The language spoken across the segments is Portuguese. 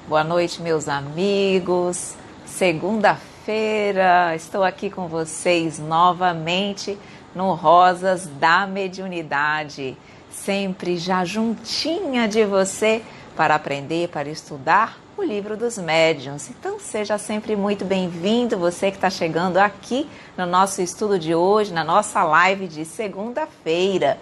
boa noite meus amigos. Segunda-feira, estou aqui com vocês novamente no Rosas da Mediunidade, sempre já juntinha de você para aprender, para estudar o livro dos médiuns. Então seja sempre muito bem-vindo, você que está chegando aqui no nosso estudo de hoje, na nossa live de segunda-feira.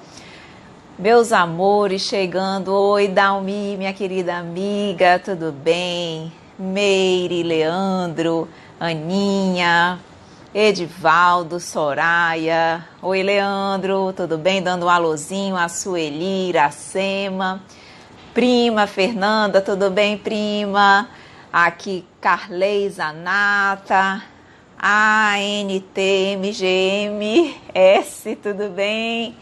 Meus amores chegando, oi Dalmi, minha querida amiga, tudo bem? Meire, Leandro, Aninha, Edivaldo, Soraya, oi Leandro, tudo bem? Dando um alôzinho, a Sueli, Iracema, prima Fernanda, tudo bem prima? Aqui Carlei, Zanata, ANT, MGM, S, tudo bem?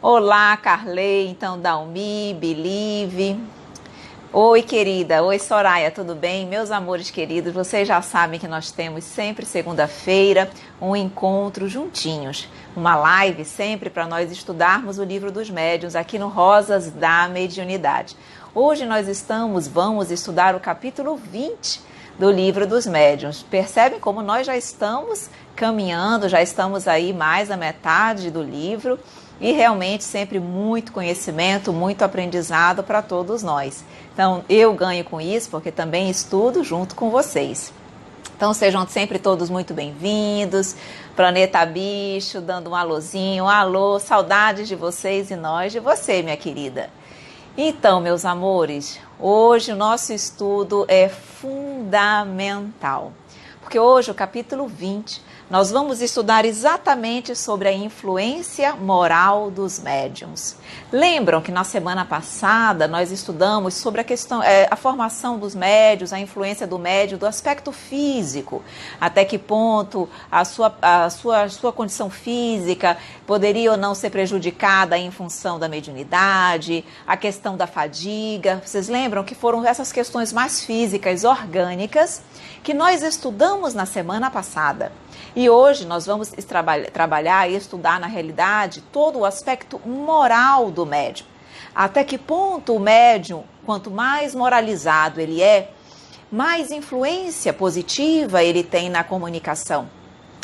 Olá, Carlei, então, Dalmi, Believe. Oi, querida. Oi, Soraya, tudo bem? Meus amores queridos, vocês já sabem que nós temos sempre segunda-feira um encontro juntinhos. Uma live sempre para nós estudarmos o livro dos médiuns aqui no Rosas da Mediunidade. Hoje nós vamos estudar o capítulo 20 do livro dos médiuns. Percebem como nós já estamos caminhando, já estamos aí mais da metade do livro. E realmente sempre muito conhecimento, muito aprendizado para todos nós. Então eu ganho com isso porque também estudo junto com vocês. Então sejam sempre todos muito bem-vindos. Planeta Bicho dando um alôzinho. Alô, saudades de vocês e nós de você, minha querida. Então, meus amores, hoje o nosso estudo é fundamental. Porque hoje o capítulo 20... nós vamos estudar exatamente sobre a influência moral dos médiuns. Lembram que na semana passada nós estudamos sobre a questão, a formação dos médiuns, a influência do médium, do aspecto físico, até que ponto a sua condição física poderia ou não ser prejudicada em função da mediunidade, a questão da fadiga. Vocês lembram que foram essas questões mais físicas, orgânicas, que nós estudamos na semana passada. E hoje nós vamos trabalhar e estudar, na realidade, todo o aspecto moral do médium. Até que ponto o médium, quanto mais moralizado ele é, mais influência positiva ele tem na comunicação.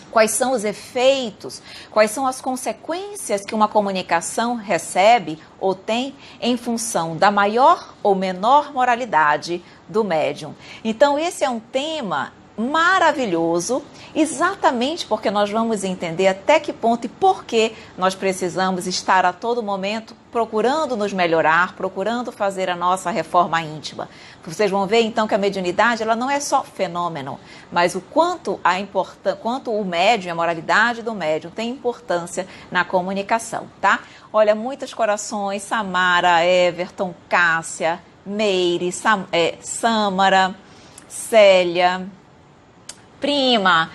Quais são os efeitos, quais são as consequências que uma comunicação recebe ou tem em função da maior ou menor moralidade do médium. Então esse é um tema maravilhoso, exatamente porque nós vamos entender até que ponto e por que nós precisamos estar a todo momento procurando nos melhorar, procurando fazer a nossa reforma íntima. Vocês vão ver então que a mediunidade ela não é só fenômeno, mas o quanto o médium, a moralidade do médium tem importância na comunicação, tá? Olha, muitos corações, Samara, Everton, Cássia, Meire, Samara, Célia, prima,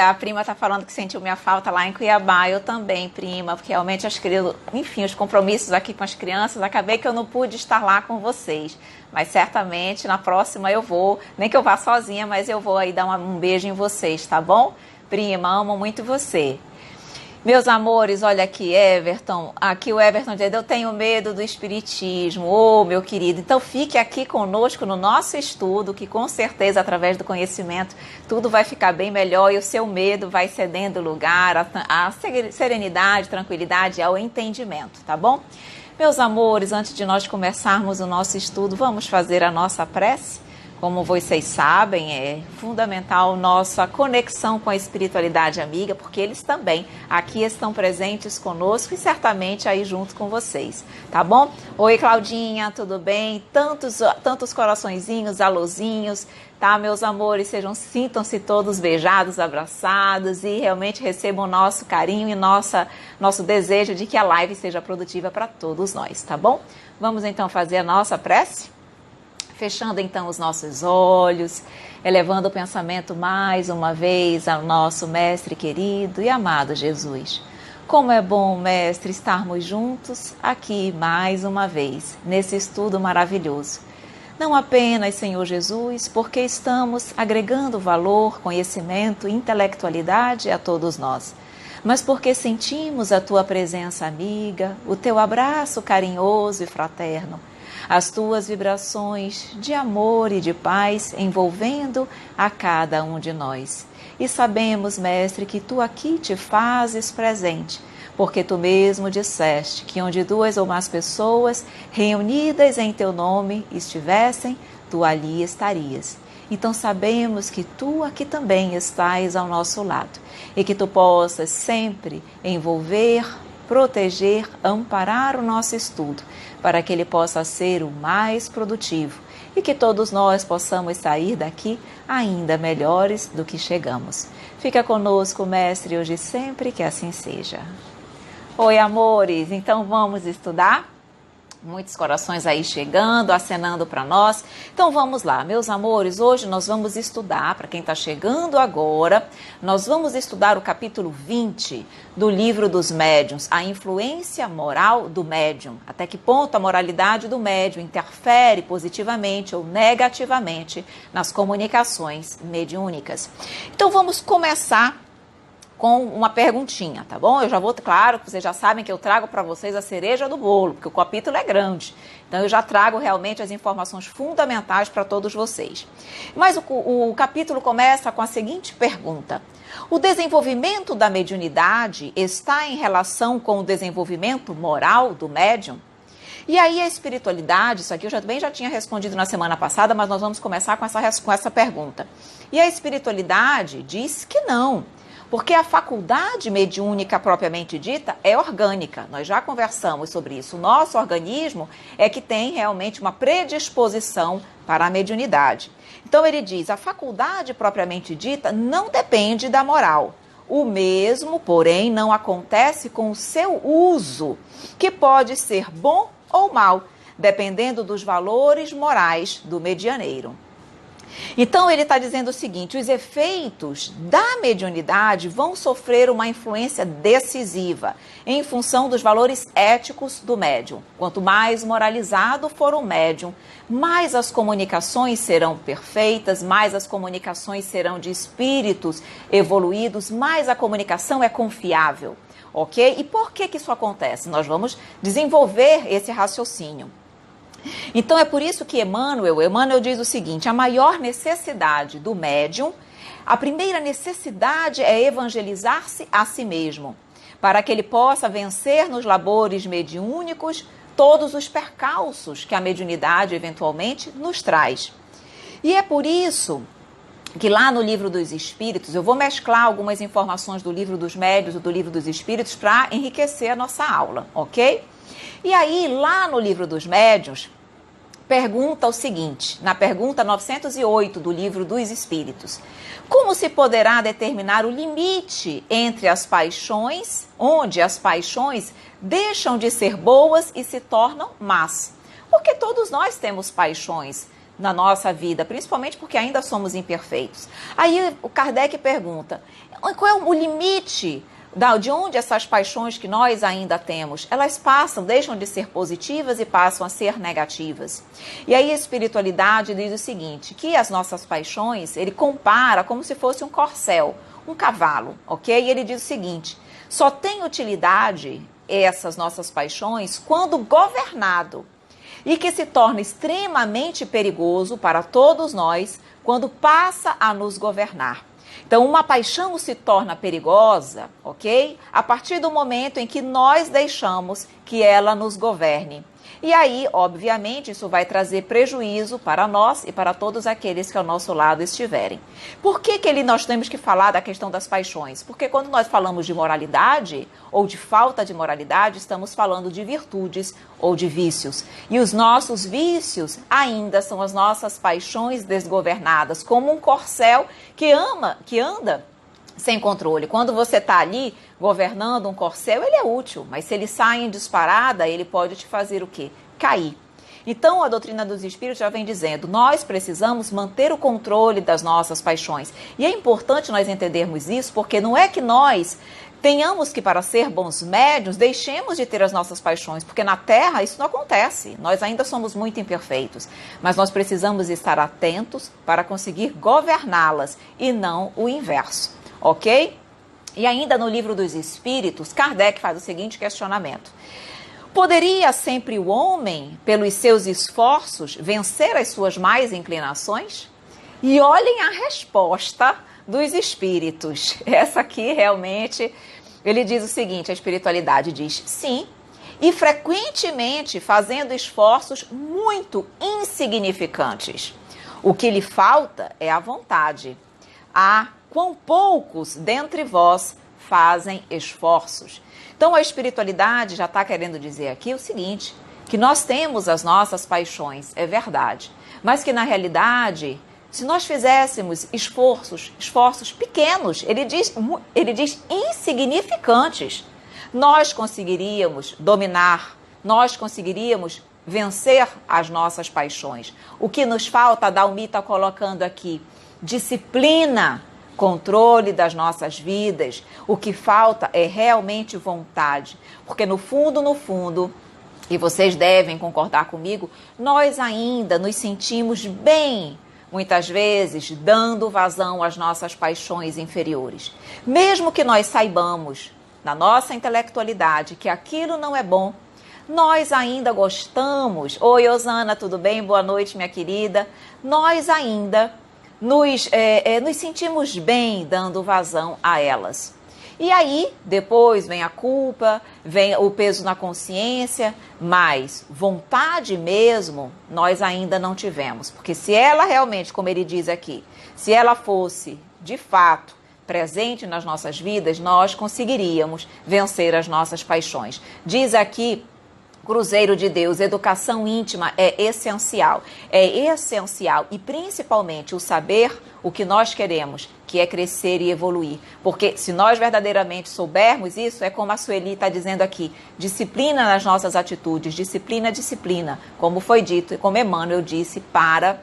a prima está falando que sentiu minha falta lá em Cuiabá, eu também, prima, porque realmente os compromissos aqui com as crianças, acabei que eu não pude estar lá com vocês, mas certamente na próxima eu vou, nem que eu vá sozinha, mas eu vou aí dar um beijo em vocês, tá bom? Prima, amo muito você. Meus amores, olha aqui, Everton, aqui o Everton diz, eu tenho medo do espiritismo, meu querido, então fique aqui conosco no nosso estudo, que com certeza, através do conhecimento, tudo vai ficar bem melhor e o seu medo vai cedendo lugar à serenidade, tranquilidade e ao entendimento, tá bom? Meus amores, antes de nós começarmos o nosso estudo, vamos fazer a nossa prece? Como vocês sabem, é fundamental nossa conexão com a espiritualidade amiga, porque eles também aqui estão presentes conosco e certamente aí junto com vocês, tá bom? Oi, Claudinha, tudo bem? Tantos coraçõezinhos, alôzinhos, tá, meus amores? Sintam-se todos beijados, abraçados e realmente recebam o nosso carinho e nosso desejo de que a live seja produtiva para todos nós, tá bom? Vamos então fazer a nossa prece? Fechando então os nossos olhos, elevando o pensamento mais uma vez ao nosso Mestre querido e amado Jesus. Como é bom, Mestre, estarmos juntos aqui mais uma vez, nesse estudo maravilhoso. Não apenas, Senhor Jesus, porque estamos agregando valor, conhecimento e intelectualidade a todos nós, mas porque sentimos a Tua presença amiga, o Teu abraço carinhoso e fraterno, as tuas vibrações de amor e de paz envolvendo a cada um de nós. E sabemos, Mestre, que tu aqui te fazes presente, porque tu mesmo disseste que onde duas ou mais pessoas reunidas em teu nome estivessem, tu ali estarias. Então sabemos que tu aqui também estás ao nosso lado e que tu possas sempre envolver, proteger, amparar o nosso estudo para que ele possa ser o mais produtivo e que todos nós possamos sair daqui ainda melhores do que chegamos. Fica conosco, Mestre, hoje e sempre, que assim seja. Oi, amores, então vamos estudar? Muitos corações aí chegando, acenando para nós. Então vamos lá, meus amores, hoje nós vamos estudar, para quem está chegando agora, nós vamos estudar o capítulo 20 do livro dos médiuns, a influência moral do médium. Até que ponto a moralidade do médium interfere positivamente ou negativamente nas comunicações mediúnicas. Então vamos começar com uma perguntinha, tá bom? Eu já vou, claro, vocês já sabem que eu trago para vocês a cereja do bolo, porque o capítulo é grande. Então eu já trago realmente as informações fundamentais para todos vocês. Mas o capítulo começa com a seguinte pergunta: o desenvolvimento da mediunidade está em relação com o desenvolvimento moral do médium? E aí a espiritualidade, isso aqui eu também já tinha respondido na semana passada, mas nós vamos começar com essa pergunta. E a espiritualidade diz que não. Porque a faculdade mediúnica propriamente dita é orgânica. Nós já conversamos sobre isso. O nosso organismo é que tem realmente uma predisposição para a mediunidade. Então ele diz, a faculdade propriamente dita não depende da moral. O mesmo, porém, não acontece com o seu uso, que pode ser bom ou mal, dependendo dos valores morais do medianeiro. Então ele está dizendo o seguinte: os efeitos da mediunidade vão sofrer uma influência decisiva em função dos valores éticos do médium. Quanto mais moralizado for o médium, mais as comunicações serão perfeitas, mais as comunicações serão de espíritos evoluídos, mais a comunicação é confiável, ok? E por que isso acontece? Nós vamos desenvolver esse raciocínio. Então é por isso que Emmanuel diz o seguinte: a maior necessidade do médium, a primeira necessidade é evangelizar-se a si mesmo, para que ele possa vencer nos labores mediúnicos todos os percalços que a mediunidade eventualmente nos traz. E é por isso que lá no Livro dos Espíritos, eu vou mesclar algumas informações do Livro dos Médiuns e do Livro dos Espíritos para enriquecer a nossa aula, ok? E aí, lá no Livro dos Médiuns, pergunta o seguinte, na pergunta 908 do Livro dos Espíritos: como se poderá determinar o limite entre as paixões, onde as paixões deixam de ser boas e se tornam más? Porque todos nós temos paixões na nossa vida, principalmente porque ainda somos imperfeitos. Aí o Kardec pergunta, qual é o limite de onde essas paixões que nós ainda temos, elas deixam de ser positivas e passam a ser negativas. E aí a espiritualidade diz o seguinte, que as nossas paixões, ele compara como se fosse um corcel, um cavalo, ok? E ele diz o seguinte, só tem utilidade essas nossas paixões quando governado, e que se torna extremamente perigoso para todos nós quando passa a nos governar. Então, uma paixão se torna perigosa, ok? A partir do momento em que nós deixamos que ela nos governe. E aí, obviamente, isso vai trazer prejuízo para nós e para todos aqueles que ao nosso lado estiverem. Por que nós temos que falar da questão das paixões? Porque quando nós falamos de moralidade ou de falta de moralidade, estamos falando de virtudes ou de vícios. E os nossos vícios ainda são as nossas paixões desgovernadas, como um corcel que anda sem controle. Quando você está ali governando um corcel, ele é útil, mas se ele sai em disparada, ele pode te fazer o quê? Cair. Então, a doutrina dos espíritos já vem dizendo, nós precisamos manter o controle das nossas paixões. E é importante nós entendermos isso, porque não é que nós tenhamos que, para ser bons médiuns, deixemos de ter as nossas paixões, porque na Terra isso não acontece. Nós ainda somos muito imperfeitos, mas nós precisamos estar atentos para conseguir governá-las e não o inverso. Ok? E ainda no Livro dos Espíritos, Kardec faz o seguinte questionamento. Poderia sempre o homem, pelos seus esforços, vencer as suas más inclinações? E olhem a resposta dos espíritos. Essa aqui realmente, ele diz o seguinte, a espiritualidade diz sim, e frequentemente fazendo esforços muito insignificantes. O que lhe falta é a vontade. Quão poucos dentre vós fazem esforços. Então a espiritualidade já está querendo dizer aqui o seguinte, que nós temos as nossas paixões, é verdade, mas que na realidade, se nós fizéssemos esforços pequenos, ele diz insignificantes, nós conseguiríamos dominar, nós conseguiríamos vencer as nossas paixões. O que nos falta, a Dalmi está colocando aqui, disciplina, controle das nossas vidas. O que falta é realmente vontade, porque no fundo, e vocês devem concordar comigo, nós ainda nos sentimos bem, muitas vezes, dando vazão às nossas paixões inferiores. Mesmo que nós saibamos, na nossa intelectualidade, que aquilo não é bom, nós ainda gostamos. Oi, Osana, tudo bem? Boa noite, minha querida. Nós ainda nos sentimos bem dando vazão a elas. E aí, depois vem a culpa, vem o peso na consciência, mas vontade mesmo nós ainda não tivemos. Porque se ela realmente, como ele diz aqui, se ela fosse, de fato, presente nas nossas vidas, nós conseguiríamos vencer as nossas paixões. Diz aqui, Cruzeiro de Deus, educação íntima é essencial e principalmente o saber o que nós queremos, que é crescer e evoluir, porque se nós verdadeiramente soubermos isso, é como a Sueli está dizendo aqui, disciplina nas nossas atitudes, disciplina, como foi dito e como Emmanuel disse para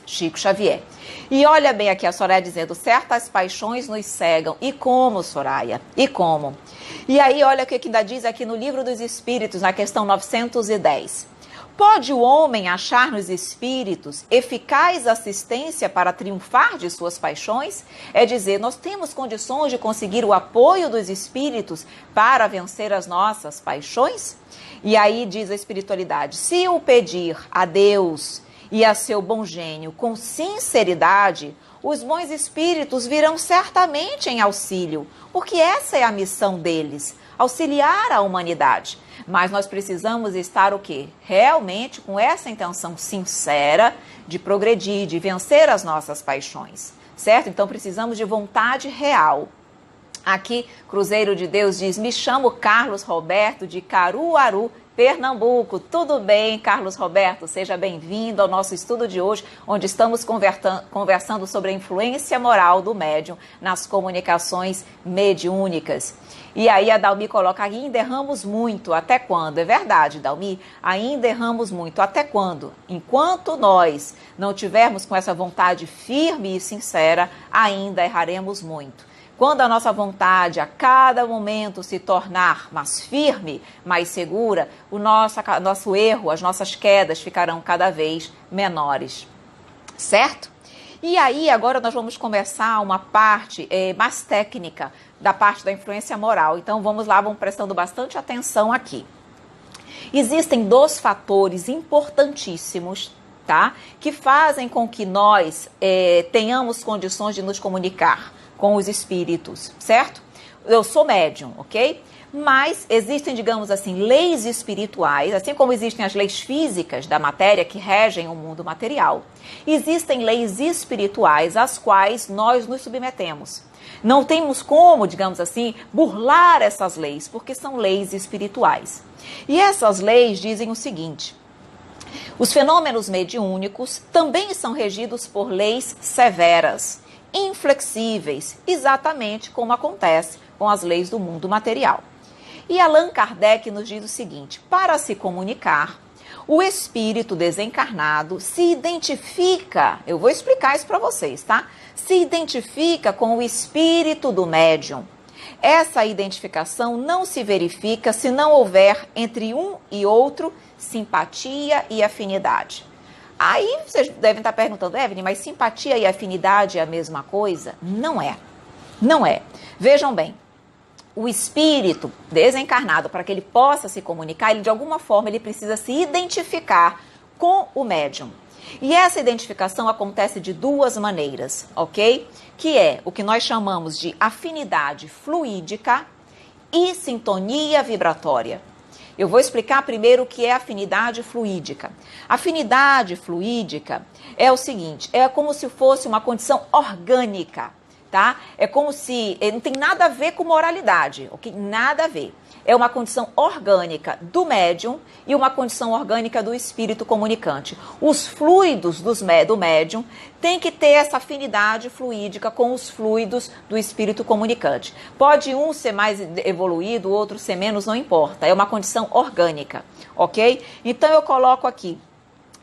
Chico Xavier. E olha bem aqui a Soraya dizendo, certas paixões nos cegam. E como, Soraya? E como? E aí olha o que ainda diz aqui no Livro dos Espíritos, na questão 910. Pode o homem achar nos espíritos eficaz assistência para triunfar de suas paixões? É dizer, nós temos condições de conseguir o apoio dos espíritos para vencer as nossas paixões? E aí diz a espiritualidade, se o pedir a Deus e a seu bom gênio com sinceridade, os bons espíritos virão certamente em auxílio, porque essa é a missão deles, auxiliar a humanidade. Mas nós precisamos estar o quê? Realmente com essa intenção sincera de progredir, de vencer as nossas paixões, certo? Então precisamos de vontade real. Aqui, Cruzeiro de Deus diz, me chamo Carlos Roberto de Caruaru, Pernambuco. Tudo bem, Carlos Roberto? Seja bem-vindo ao nosso estudo de hoje, onde estamos conversando sobre a influência moral do médium nas comunicações mediúnicas. E aí a Dalmi coloca, ainda erramos muito, até quando? É verdade, Dalmi, ainda erramos muito, até quando? Enquanto nós não tivermos com essa vontade firme e sincera, ainda erraremos muito. Quando a nossa vontade a cada momento se tornar mais firme, mais segura, o nosso erro, as nossas quedas ficarão cada vez menores, certo? E aí agora nós vamos começar uma parte mais técnica da parte da influência moral. Então vamos lá, vamos prestando bastante atenção aqui. Existem 2 fatores importantíssimos, tá? Que fazem com que nós tenhamos condições de nos comunicar com os espíritos, certo? Eu sou médium, ok? Mas existem, digamos assim, leis espirituais, assim como existem as leis físicas da matéria que regem o mundo material. Existem leis espirituais às quais nós nos submetemos. Não temos como, digamos assim, burlar essas leis, porque são leis espirituais. E essas leis dizem o seguinte: os fenômenos mediúnicos também são regidos por leis severas, inflexíveis, exatamente como acontece com as leis do mundo material. E Allan Kardec nos diz o seguinte: para se comunicar, o espírito desencarnado se identifica, eu vou explicar isso para vocês, tá? Se identifica com o espírito do médium. Essa identificação não se verifica se não houver entre um e outro simpatia e afinidade. Aí vocês devem estar perguntando, Evelyn, mas simpatia e afinidade é a mesma coisa? Não é. Não é. Vejam bem, o espírito desencarnado, para que ele possa se comunicar, ele de alguma forma ele precisa se identificar com o médium. E essa identificação acontece de duas maneiras, ok? Que é o que nós chamamos de afinidade fluídica e sintonia vibratória. Eu vou explicar primeiro o que é afinidade fluídica. Afinidade fluídica é o seguinte, é como se fosse uma condição orgânica, tá? É como se, não tem nada a ver com moralidade, ok? Nada a ver. É uma condição orgânica do médium e uma condição orgânica do espírito comunicante. Os fluidos do médium têm que ter essa afinidade fluídica com os fluidos do espírito comunicante. Pode um ser mais evoluído, o outro ser menos, não importa. É uma condição orgânica, ok? Então eu coloco aqui.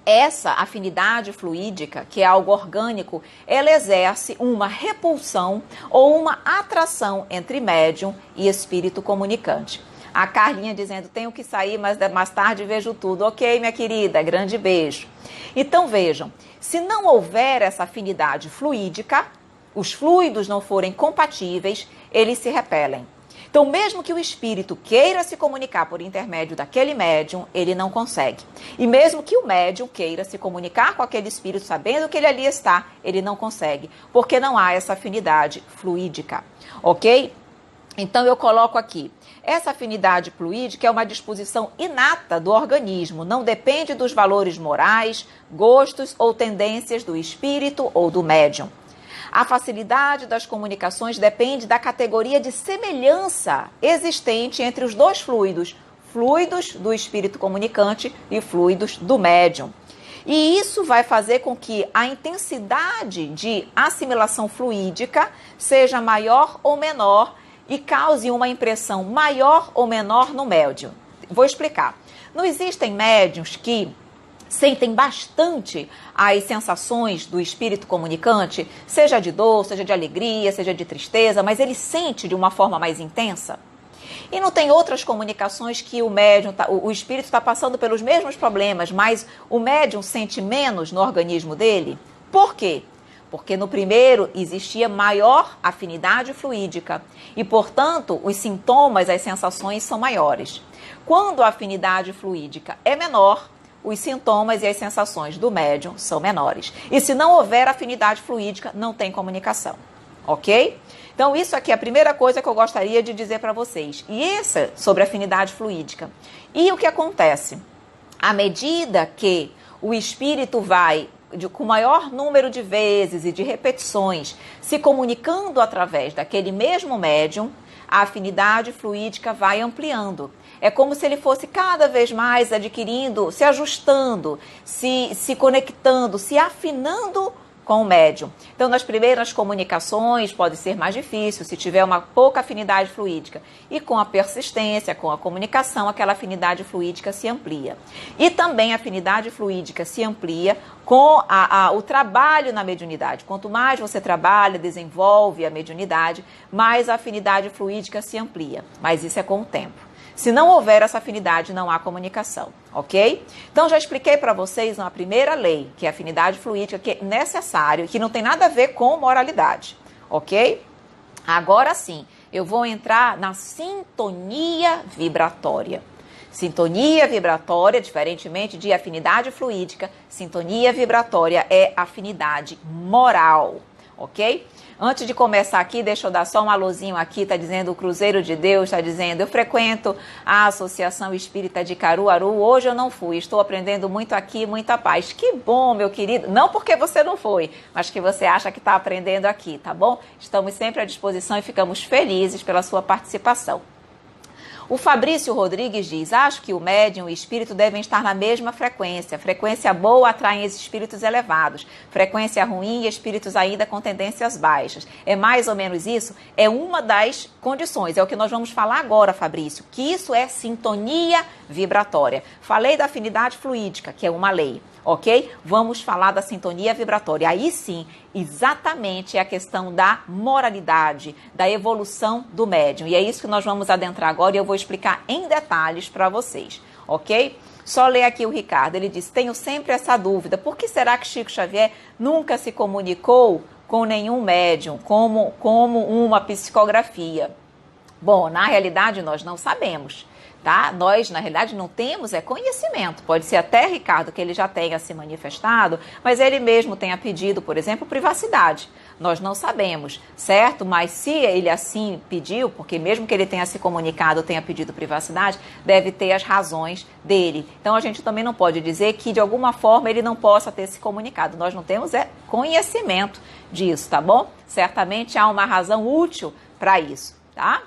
Essa afinidade fluídica, que é algo orgânico, ela exerce uma repulsão ou uma atração entre médium e espírito comunicante. A Carlinha dizendo, tenho que sair, mas mais tarde vejo tudo. Ok, minha querida, grande beijo. Então vejam, se não houver essa afinidade fluídica, os fluidos não forem compatíveis, eles se repelem. Então, mesmo que o espírito queira se comunicar por intermédio daquele médium, ele não consegue. E mesmo que o médium queira se comunicar com aquele espírito, sabendo que ele ali está, ele não consegue, porque não há essa afinidade fluídica, ok? Então, eu coloco aqui, essa afinidade fluídica é uma disposição inata do organismo, não depende dos valores morais, gostos ou tendências do espírito ou do médium. A facilidade das comunicações depende da categoria de semelhança existente entre os dois fluidos, fluidos do espírito comunicante e fluidos do médium. E isso vai fazer com que a intensidade de assimilação fluídica seja maior ou menor e cause uma impressão maior ou menor no médium. Vou explicar. Não existem médiums que sentem bastante as sensações do espírito comunicante, seja de dor, seja de alegria, seja de tristeza, mas ele sente de uma forma mais intensa. E não tem outras comunicações que o médium, o espírito está passando pelos mesmos problemas, mas o médium sente menos no organismo dele? Por quê? Porque no primeiro existia maior afinidade fluídica e, portanto, os sintomas, as sensações são maiores. Quando a afinidade fluídica é menor, os sintomas e as sensações do médium são menores. E se não houver afinidade fluídica, não tem comunicação, ok? Então, isso aqui é a primeira coisa que eu gostaria de dizer para vocês. E isso é sobre afinidade fluídica. E o que acontece? À medida que o espírito vai, com maior número de vezes e de repetições, se comunicando através daquele mesmo médium, a afinidade fluídica vai ampliando. É como se ele fosse cada vez mais adquirindo, se ajustando, se conectando, se afinando com o médium. Então, nas primeiras comunicações pode ser mais difícil, se tiver uma pouca afinidade fluídica. E com a persistência, com a comunicação, aquela afinidade fluídica se amplia. E também a afinidade fluídica se amplia com o trabalho na mediunidade. Quanto mais você trabalha, desenvolve a mediunidade, mais a afinidade fluídica se amplia. Mas isso é com o tempo. Se não houver essa afinidade, não há comunicação, ok? Então, já expliquei para vocês uma primeira lei, que é a afinidade fluídica, que é necessário, que não tem nada a ver com moralidade, ok? Agora sim, eu vou entrar na sintonia vibratória. Sintonia vibratória, diferentemente de afinidade fluídica, sintonia vibratória é afinidade moral, ok? Antes de começar aqui, deixa eu dar só um alôzinho aqui, tá dizendo o Cruzeiro de Deus, tá dizendo, eu frequento a Associação Espírita de Caruaru, hoje eu não fui, estou aprendendo muito aqui, muita paz. Que bom, meu querido, não porque você não foi, mas que você acha que está aprendendo aqui, tá bom? Estamos sempre à disposição e ficamos felizes pela sua participação. O Fabrício Rodrigues diz, acho que o médium e o espírito devem estar na mesma frequência. Frequência boa atrai espíritos elevados. Frequência ruim e espíritos ainda com tendências baixas. É mais ou menos isso? É uma das condições. É o que nós vamos falar agora, Fabrício, que isso é sintonia vibratória. Falei da afinidade fluídica, que é uma lei. Ok? Vamos falar da sintonia vibratória. Aí sim, exatamente é a questão da moralidade, da evolução do médium. E é isso que nós vamos adentrar agora e eu vou explicar em detalhes para vocês, ok? Só ler aqui o Ricardo, ele diz, tenho sempre essa dúvida, por que será que Chico Xavier nunca se comunicou com nenhum médium, como uma psicografia? Bom, na realidade nós não sabemos, tá? Nós, na realidade, não temos conhecimento. Pode ser até, Ricardo, que ele já tenha se manifestado, mas ele mesmo tenha pedido, por exemplo, privacidade. Nós não sabemos, certo? Mas se ele assim pediu, porque mesmo que ele tenha se comunicado, tenha pedido privacidade, deve ter as razões dele. Então a gente também não pode dizer que de alguma forma ele não possa ter se comunicado. Nós não temos conhecimento disso, tá bom? Certamente há uma razão útil para isso, tá?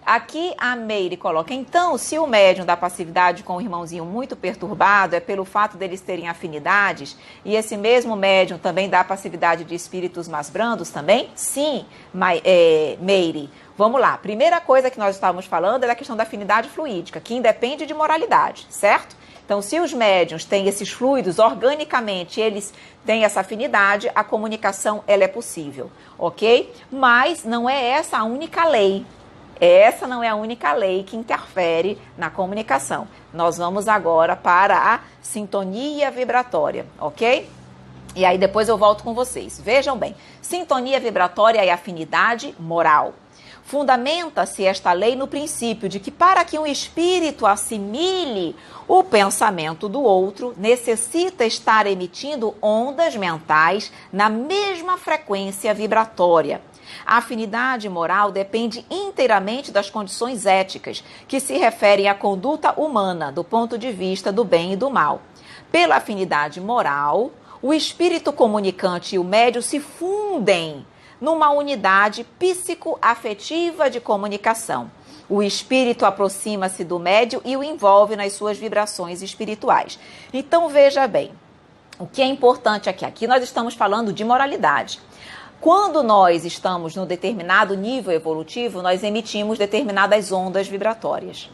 Aqui a Meire coloca, então, se o médium da passividade com o irmãozinho muito perturbado é pelo fato deles terem afinidades, e esse mesmo médium também dá passividade de espíritos mais brandos também? Sim, Meire. Vamos lá. Primeira coisa que nós estávamos falando é da questão da afinidade fluídica, que independe de moralidade, certo? Então, se os médiuns têm esses fluidos, organicamente eles têm essa afinidade, a comunicação ela é possível, ok? Mas não é essa a única lei. Essa não é a única lei que interfere na comunicação. Nós vamos agora para a sintonia vibratória, ok? E aí depois eu volto com vocês. Vejam bem, sintonia vibratória é afinidade moral. Fundamenta-se esta lei no princípio de que para que um espírito assimile o pensamento do outro, necessita estar emitindo ondas mentais na mesma frequência vibratória. A afinidade moral depende inteiramente das condições éticas, que se referem à conduta humana, do ponto de vista do bem e do mal. Pela afinidade moral, o espírito comunicante e o médium se fundem numa unidade psicoafetiva de comunicação. O espírito aproxima-se do médium e o envolve nas suas vibrações espirituais. Então, veja bem, o que é importante aqui? Aqui nós estamos falando de moralidade. Quando nós estamos num determinado nível evolutivo, nós emitimos determinadas ondas vibratórias.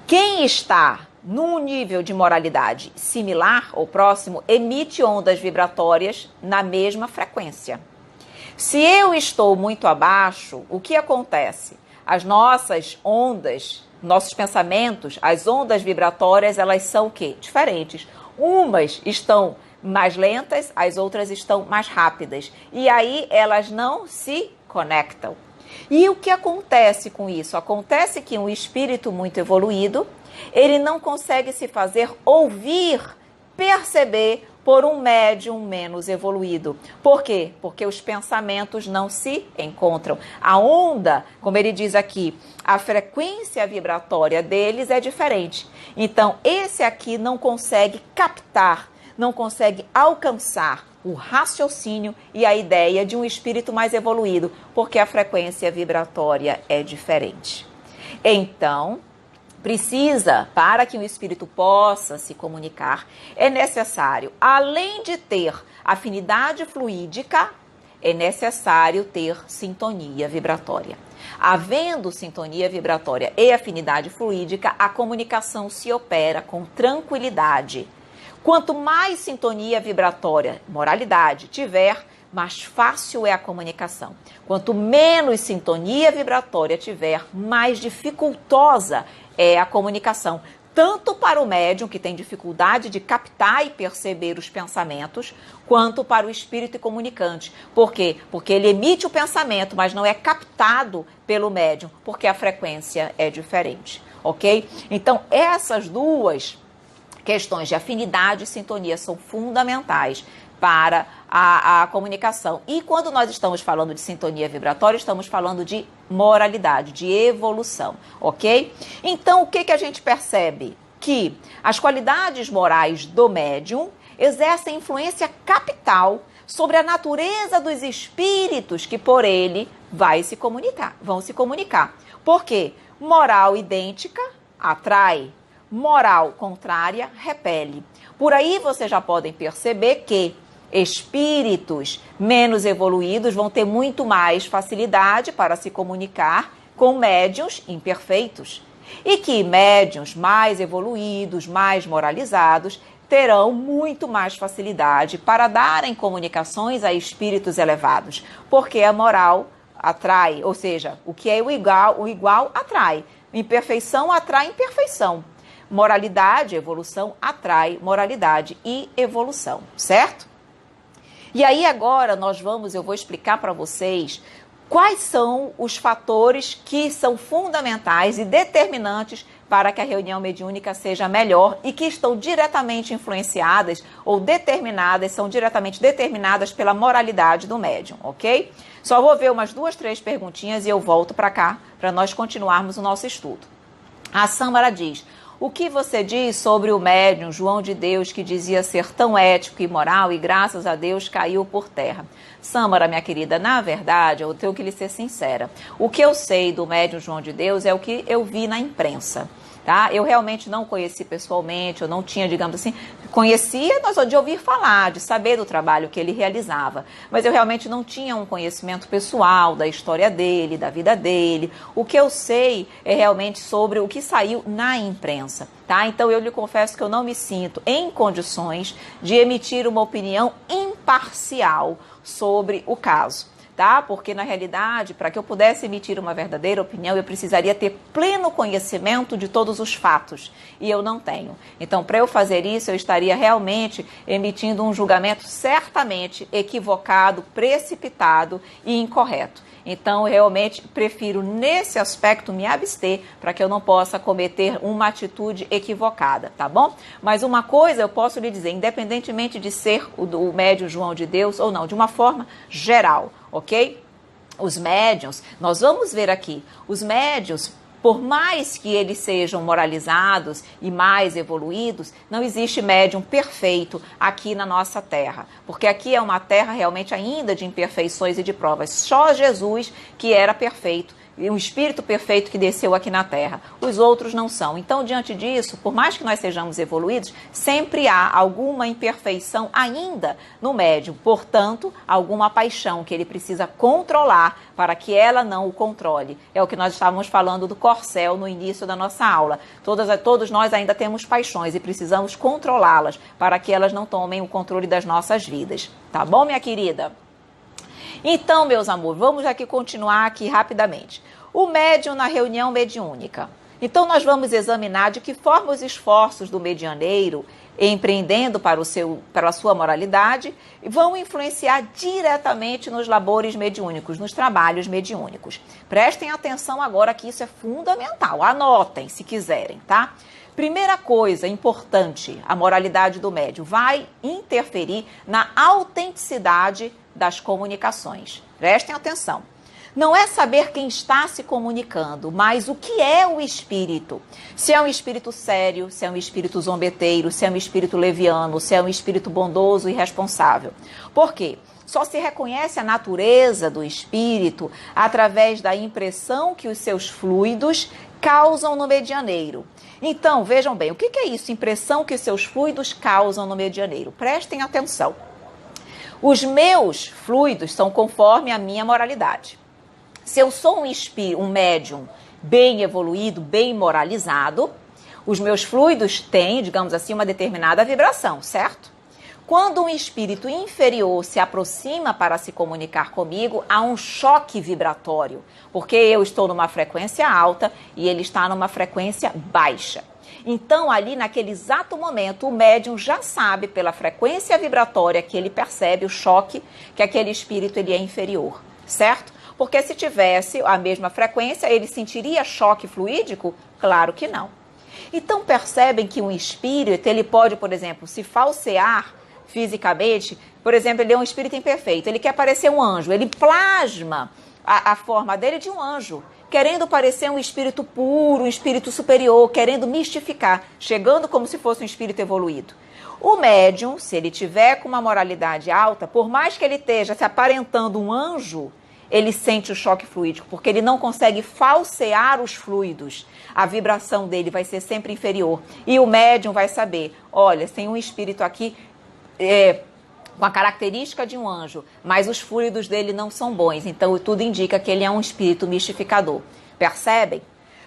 Quem está num nível de moralidade similar ou próximo, emite ondas vibratórias na mesma frequência. Se eu estou muito abaixo, o que acontece? As nossas ondas, nossos pensamentos, as ondas vibratórias, elas são o quê? Diferentes. Umas estão mais lentas, as outras estão mais rápidas. E aí elas não se conectam. E o que acontece com isso? Acontece que um espírito muito evoluído, ele não consegue se fazer ouvir, perceber por um médium menos evoluído. Por quê? Porque os pensamentos não se encontram. A onda, como ele diz aqui, a frequência vibratória deles é diferente. Então, esse aqui não consegue captar, não consegue alcançar o raciocínio e a ideia de um espírito mais evoluído, porque a frequência vibratória é diferente. Então, precisa, para que um espírito possa se comunicar, é necessário, além de ter afinidade fluídica, é necessário ter sintonia vibratória. Havendo sintonia vibratória e afinidade fluídica, a comunicação se opera com tranquilidade. Quanto mais sintonia vibratória, moralidade, tiver, mais fácil é a comunicação. Quanto menos sintonia vibratória tiver, mais dificultosa é a comunicação. Tanto para o médium, que tem dificuldade de captar e perceber os pensamentos, quanto para o espírito comunicante. Por quê? Porque ele emite o pensamento, mas não é captado pelo médium, porque a frequência é diferente, ok? Então, essas duas questões de afinidade e sintonia são fundamentais para a comunicação. E quando nós estamos falando de sintonia vibratória, estamos falando de moralidade, de evolução, ok? Então, o que a gente percebe? Que as qualidades morais do médium exercem influência capital sobre a natureza dos espíritos que por ele vão se comunicar. Por quê? Moral idêntica atrai, moral contrária repele. Por aí vocês já podem perceber que espíritos menos evoluídos vão ter muito mais facilidade para se comunicar com médiuns imperfeitos. E que médiuns mais evoluídos, mais moralizados, terão muito mais facilidade para darem comunicações a espíritos elevados. Porque a moral atrai, ou seja, o que é o igual atrai. Imperfeição atrai imperfeição. Moralidade, evolução, atrai moralidade e evolução, certo? E aí agora eu vou explicar para vocês quais são os fatores que são fundamentais e determinantes para que a reunião mediúnica seja melhor e que estão diretamente influenciadas ou determinadas, são diretamente determinadas pela moralidade do médium, ok? Só vou ver umas 2, 3 perguntinhas e eu volto para cá para nós continuarmos o nosso estudo. A Sâmara diz: o que você diz sobre o médium João de Deus, que dizia ser tão ético e moral e graças a Deus caiu por terra? Sâmara, minha querida, na verdade, eu tenho que lhe ser sincera. O que eu sei do médium João de Deus é o que eu vi na imprensa. Tá? Eu realmente não conheci pessoalmente, eu não tinha, digamos assim, conhecia de ouvir falar, de saber do trabalho que ele realizava, mas eu realmente não tinha um conhecimento pessoal da história dele, da vida dele. O que eu sei é realmente sobre o que saiu na imprensa, tá? Então eu lhe confesso que eu não me sinto em condições de emitir uma opinião imparcial sobre o caso. Tá? Porque, na realidade, para que eu pudesse emitir uma verdadeira opinião, eu precisaria ter pleno conhecimento de todos os fatos, e eu não tenho. Então, para eu fazer isso, eu estaria realmente emitindo um julgamento certamente equivocado, precipitado e incorreto. Então, eu realmente prefiro, nesse aspecto, me abster para que eu não possa cometer uma atitude equivocada, tá bom? Mas uma coisa eu posso lhe dizer, independentemente de ser o médium João de Deus ou não, de uma forma geral, ok? Os médiuns, nós vamos ver aqui, os médiuns, por mais que eles sejam moralizados e mais evoluídos, não existe médium perfeito aqui na nossa terra, porque aqui é uma terra realmente ainda de imperfeições e de provas. Só Jesus que era perfeito, e um espírito perfeito que desceu aqui na terra. Os outros não são. Então, diante disso, por mais que nós sejamos evoluídos, sempre há alguma imperfeição ainda no médium. Portanto, alguma paixão que ele precisa controlar para que ela não o controle. É o que nós estávamos falando do corcel no início da nossa aula. Todos nós ainda temos paixões e precisamos controlá-las para que elas não tomem o controle das nossas vidas. Tá bom, minha querida? Então, meus amores, vamos aqui continuar aqui rapidamente. O médium na reunião mediúnica. Então, nós vamos examinar de que forma os esforços do medianeiro, empreendendo para a sua moralidade, vão influenciar diretamente nos labores mediúnicos, nos trabalhos mediúnicos. Prestem atenção agora que isso é fundamental. Anotem, se quiserem, tá? Primeira coisa importante, a moralidade do médium vai interferir na autenticidade das comunicações. Prestem atenção. Não é saber quem está se comunicando, mas o que é o espírito. Se é um espírito sério, se é um espírito zombeteiro, se é um espírito leviano, se é um espírito bondoso e responsável. Por quê? Só se reconhece a natureza do espírito através da impressão que os seus fluidos causam no medianeiro. Então, vejam bem, o que é isso? Impressão que os seus fluidos causam no medianeiro. Prestem atenção. Os meus fluidos são conforme a minha moralidade. Se eu sou um médium bem evoluído, bem moralizado, os meus fluidos têm, digamos assim, uma determinada vibração, certo? Quando um espírito inferior se aproxima para se comunicar comigo, há um choque vibratório, porque eu estou numa frequência alta e ele está numa frequência baixa. Então, ali naquele exato momento, o médium já sabe, pela frequência vibratória que ele percebe, o choque, que aquele espírito ele é inferior, certo? Porque se tivesse a mesma frequência, ele sentiria choque fluídico? Claro que não. Então, percebem que um espírito, ele pode, por exemplo, se falsear fisicamente. Por exemplo, ele é um espírito imperfeito, ele quer parecer um anjo, ele plasma a forma dele de um anjo, querendo parecer um espírito puro, um espírito superior, querendo mistificar, chegando como se fosse um espírito evoluído. O médium, se ele tiver com uma moralidade alta, por mais que ele esteja se aparentando um anjo, ele sente o choque fluídico, porque ele não consegue falsear os fluidos. A vibração dele vai ser sempre inferior. E o médium vai saber, olha, tem um espírito aqui com a característica de um anjo, mas os fluidos dele não são bons. Então, tudo indica que ele é um espírito mistificador. Percebem?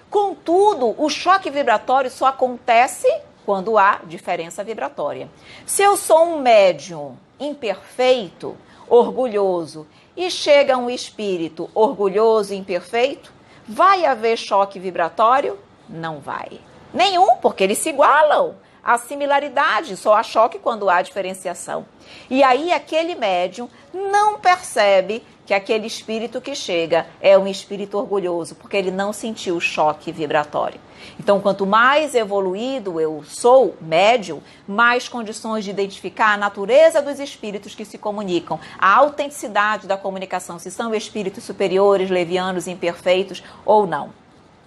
Contudo, o choque vibratório só acontece quando há diferença vibratória. Se eu sou um médium imperfeito, orgulhoso, e chega um espírito orgulhoso e imperfeito, vai haver choque vibratório? Não vai. Nenhum, porque eles se igualam. a similaridade, só há choque quando há diferenciação. E aí aquele médium não percebe que aquele espírito que chega é um espírito orgulhoso, porque ele não sentiu o choque vibratório. Então, quanto mais evoluído eu sou, médium, mais condições de identificar a natureza dos espíritos que se comunicam, a autenticidade da comunicação, se são espíritos superiores, levianos, imperfeitos ou não.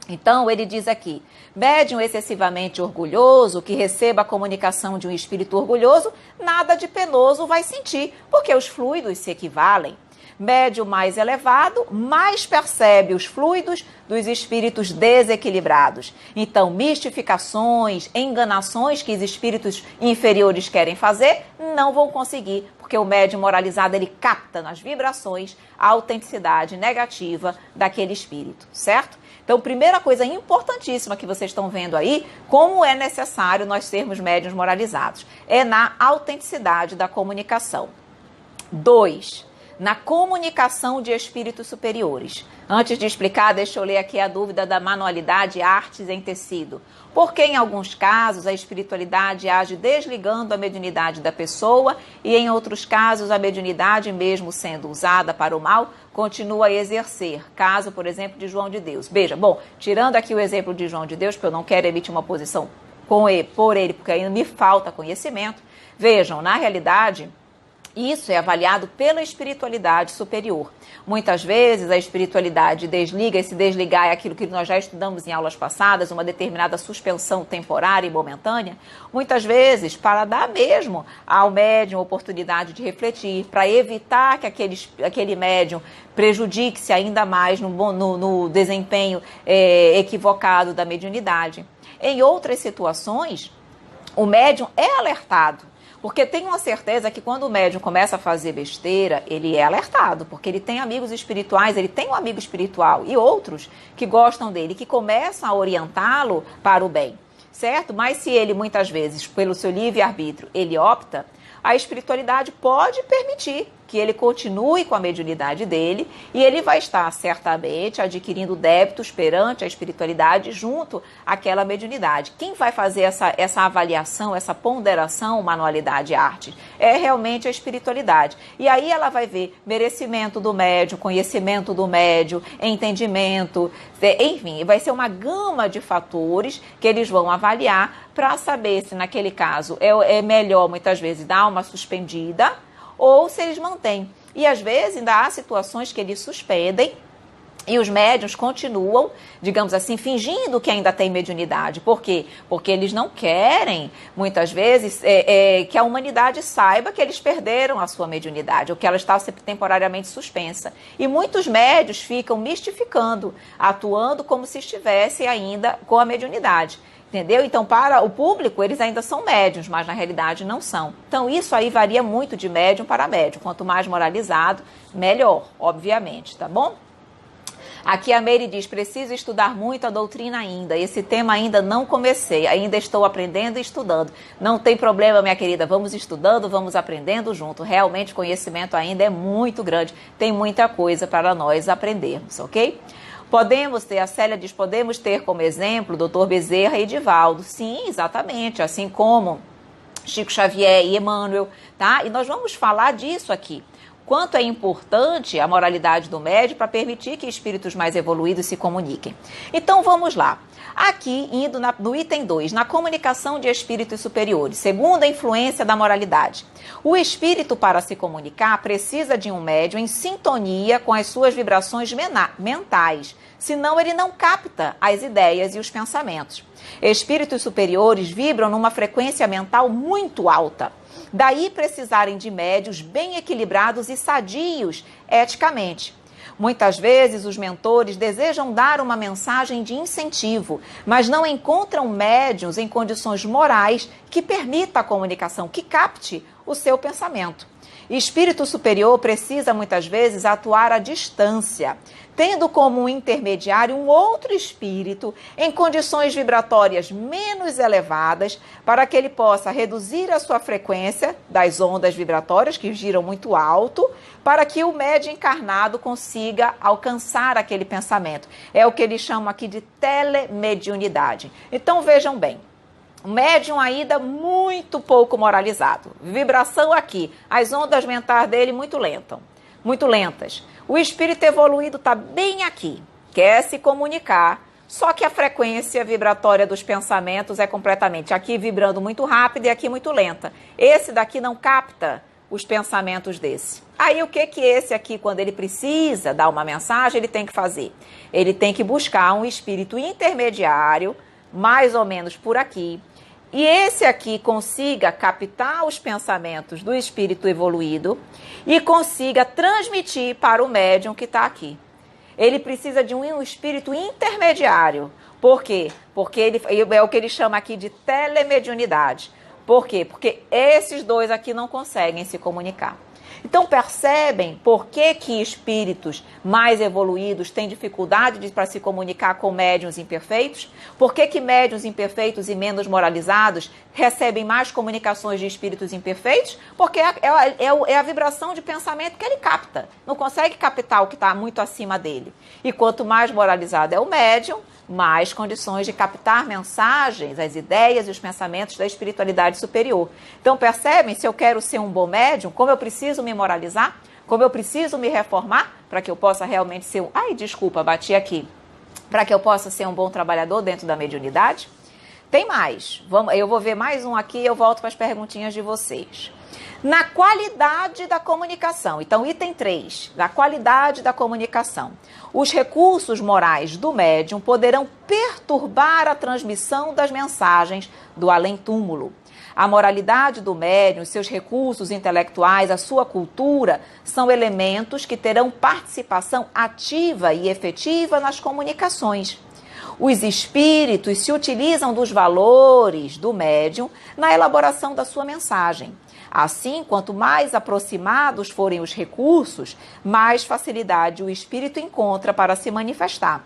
Então, ele diz aqui, médium excessivamente orgulhoso, que receba a comunicação de um espírito orgulhoso, nada de penoso vai sentir, porque os fluidos se equivalem. Médium mais elevado, mais percebe os fluidos dos espíritos desequilibrados. Então, mistificações, enganações que os espíritos inferiores querem fazer, não vão conseguir, porque o médium moralizado, ele capta nas vibrações a autenticidade negativa daquele espírito, certo? Então, primeira coisa importantíssima que vocês estão vendo aí, como é necessário nós sermos médiuns moralizados, é na autenticidade da comunicação. 2. Na comunicação de espíritos superiores. Antes de explicar, deixa eu ler aqui a dúvida da manualidade artes em tecido. Porque em alguns casos a espiritualidade age desligando a mediunidade da pessoa e em outros casos a mediunidade, mesmo sendo usada para o mal, continua a exercer. Caso, por exemplo, de João de Deus. Veja, bom, tirando aqui o exemplo de João de Deus, porque eu não quero emitir uma posição por ele, porque ainda me falta conhecimento. Vejam, na realidade, isso é avaliado pela espiritualidade superior. Muitas vezes a espiritualidade desliga, e se desligar é aquilo que nós já estudamos em aulas passadas, uma determinada suspensão temporária e momentânea, muitas vezes para dar mesmo ao médium oportunidade de refletir, para evitar que aquele médium prejudique-se ainda mais no desempenho equivocado da mediunidade. Em outras situações, o médium é alertado. Porque tem uma certeza que quando o médium começa a fazer besteira, ele é alertado, porque ele tem amigos espirituais, ele tem um amigo espiritual e outros que gostam dele, que começam a orientá-lo para o bem, certo? Mas se ele, muitas vezes, pelo seu livre-arbítrio, ele opta, a espiritualidade pode permitir que ele continue com a mediunidade dele e ele vai estar certamente adquirindo débitos perante a espiritualidade junto àquela mediunidade. Quem vai fazer essa avaliação, essa ponderação, manualidade e arte? É realmente a espiritualidade. E aí ela vai ver merecimento do médium, conhecimento do médium, entendimento, enfim, vai ser uma gama de fatores que eles vão avaliar para saber se naquele caso é melhor muitas vezes dar uma suspendida ou se eles mantêm. E às vezes ainda há situações que eles suspendem e os médiuns continuam, digamos assim, fingindo que ainda tem mediunidade. Por quê? Porque eles não querem, muitas vezes, que a humanidade saiba que eles perderam a sua mediunidade, ou que ela está temporariamente suspensa. E muitos médiuns ficam mistificando, atuando como se estivesse ainda com a mediunidade. Entendeu? Então, para o público, eles ainda são médiuns, mas na realidade não são. Então, isso aí varia muito de médium para médium. Quanto mais moralizado, melhor, obviamente, tá bom? Aqui a Meire diz, preciso estudar muito a doutrina ainda. Esse tema ainda não comecei, ainda estou aprendendo e estudando. Não tem problema, minha querida, vamos estudando, vamos aprendendo junto. Realmente o conhecimento ainda é muito grande, tem muita coisa para nós aprendermos, ok? Podemos ter, a Célia diz, podemos ter como exemplo Dr. Bezerra e Edivaldo. Sim, exatamente, assim como Chico Xavier e Emmanuel, tá? E nós vamos falar disso aqui. Quanto é importante a moralidade do médium para permitir que espíritos mais evoluídos se comuniquem. Então vamos lá. Aqui, indo no item 2, na comunicação de espíritos superiores, segundo a influência da moralidade. O espírito, para se comunicar, precisa de um médium em sintonia com as suas vibrações mentais, senão ele não capta as ideias e os pensamentos. Espíritos superiores vibram numa frequência mental muito alta. Daí precisarem de médiuns bem equilibrados e sadios eticamente. Muitas vezes os mentores desejam dar uma mensagem de incentivo, mas não encontram médiuns em condições morais que permita a comunicação, que capte o seu pensamento. Espírito superior precisa muitas vezes atuar à distância, tendo como intermediário um outro espírito em condições vibratórias menos elevadas, para que ele possa reduzir a sua frequência das ondas vibratórias que giram muito alto, para que o médium encarnado consiga alcançar aquele pensamento. É o que eles chamam aqui de telemediunidade. Então vejam bem. Médium ainda muito pouco moralizado. Vibração aqui. As ondas mentais dele muito lentas. O espírito evoluído está bem aqui. Quer se comunicar. Só que a frequência vibratória dos pensamentos é completamente aqui vibrando muito rápido e aqui muito lenta. Esse daqui não capta os pensamentos desse. Aí o que esse aqui, quando ele precisa dar uma mensagem, ele tem que fazer? Ele tem que buscar um espírito intermediário, mais ou menos por aqui. E esse aqui consiga captar os pensamentos do espírito evoluído e consiga transmitir para o médium que está aqui. Ele precisa de um espírito intermediário. Por quê? Porque ele é o que ele chama aqui de telemediunidade. Por quê? Porque esses dois aqui não conseguem se comunicar. Então percebem por que espíritos mais evoluídos têm dificuldade para se comunicar com médiuns imperfeitos? Por que médiuns imperfeitos e menos moralizados recebem mais comunicações de espíritos imperfeitos? Porque é a vibração de pensamento que ele capta. Não consegue captar o que está muito acima dele. E quanto mais moralizado é o médium, mais condições de captar mensagens, as ideias e os pensamentos da espiritualidade superior. Então, percebem? Se eu quero ser um bom médium, como eu preciso me moralizar, como eu preciso me reformar para que eu possa realmente ser um... Ai, desculpa, bati aqui. Para que eu possa ser um bom trabalhador dentro da mediunidade. Tem mais. Eu vou ver mais um aqui e eu volto para as perguntinhas de vocês. Na qualidade da comunicação. Então, item 3, da qualidade da comunicação. Os recursos morais do médium poderão perturbar a transmissão das mensagens do além-túmulo. A moralidade do médium, seus recursos intelectuais, a sua cultura, são elementos que terão participação ativa e efetiva nas comunicações. Os espíritos se utilizam dos valores do médium na elaboração da sua mensagem. Assim, quanto mais aproximados forem os recursos, mais facilidade o espírito encontra para se manifestar.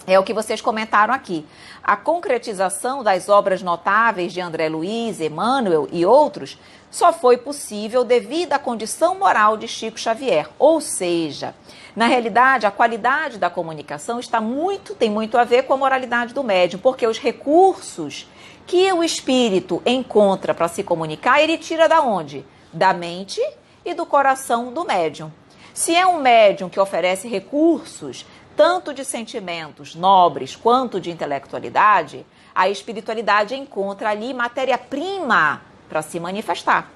É o que vocês comentaram aqui. A concretização das obras notáveis de André Luiz, Emmanuel e outros só foi possível devido à condição moral de Chico Xavier. Ou seja, na realidade, a qualidade da comunicação tem muito a ver com a moralidade do médium, porque os recursos que o espírito encontra para se comunicar, ele tira da onde? Da mente e do coração do médium. Se é um médium que oferece recursos, tanto de sentimentos nobres quanto de intelectualidade, a espiritualidade encontra ali matéria-prima para se manifestar.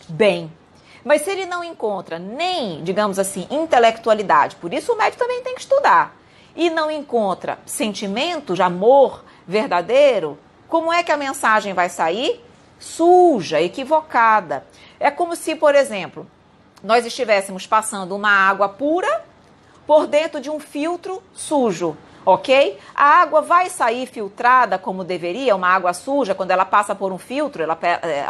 Bem, mas se ele não encontra nem, digamos assim, intelectualidade, por isso o médium também tem que estudar, e não encontra sentimentos, amor verdadeiro, como é que a mensagem vai sair? Suja, equivocada. É como se, por exemplo, nós estivéssemos passando uma água pura por dentro de um filtro sujo, ok? A água vai sair filtrada como deveria, uma água suja, quando ela passa por um filtro,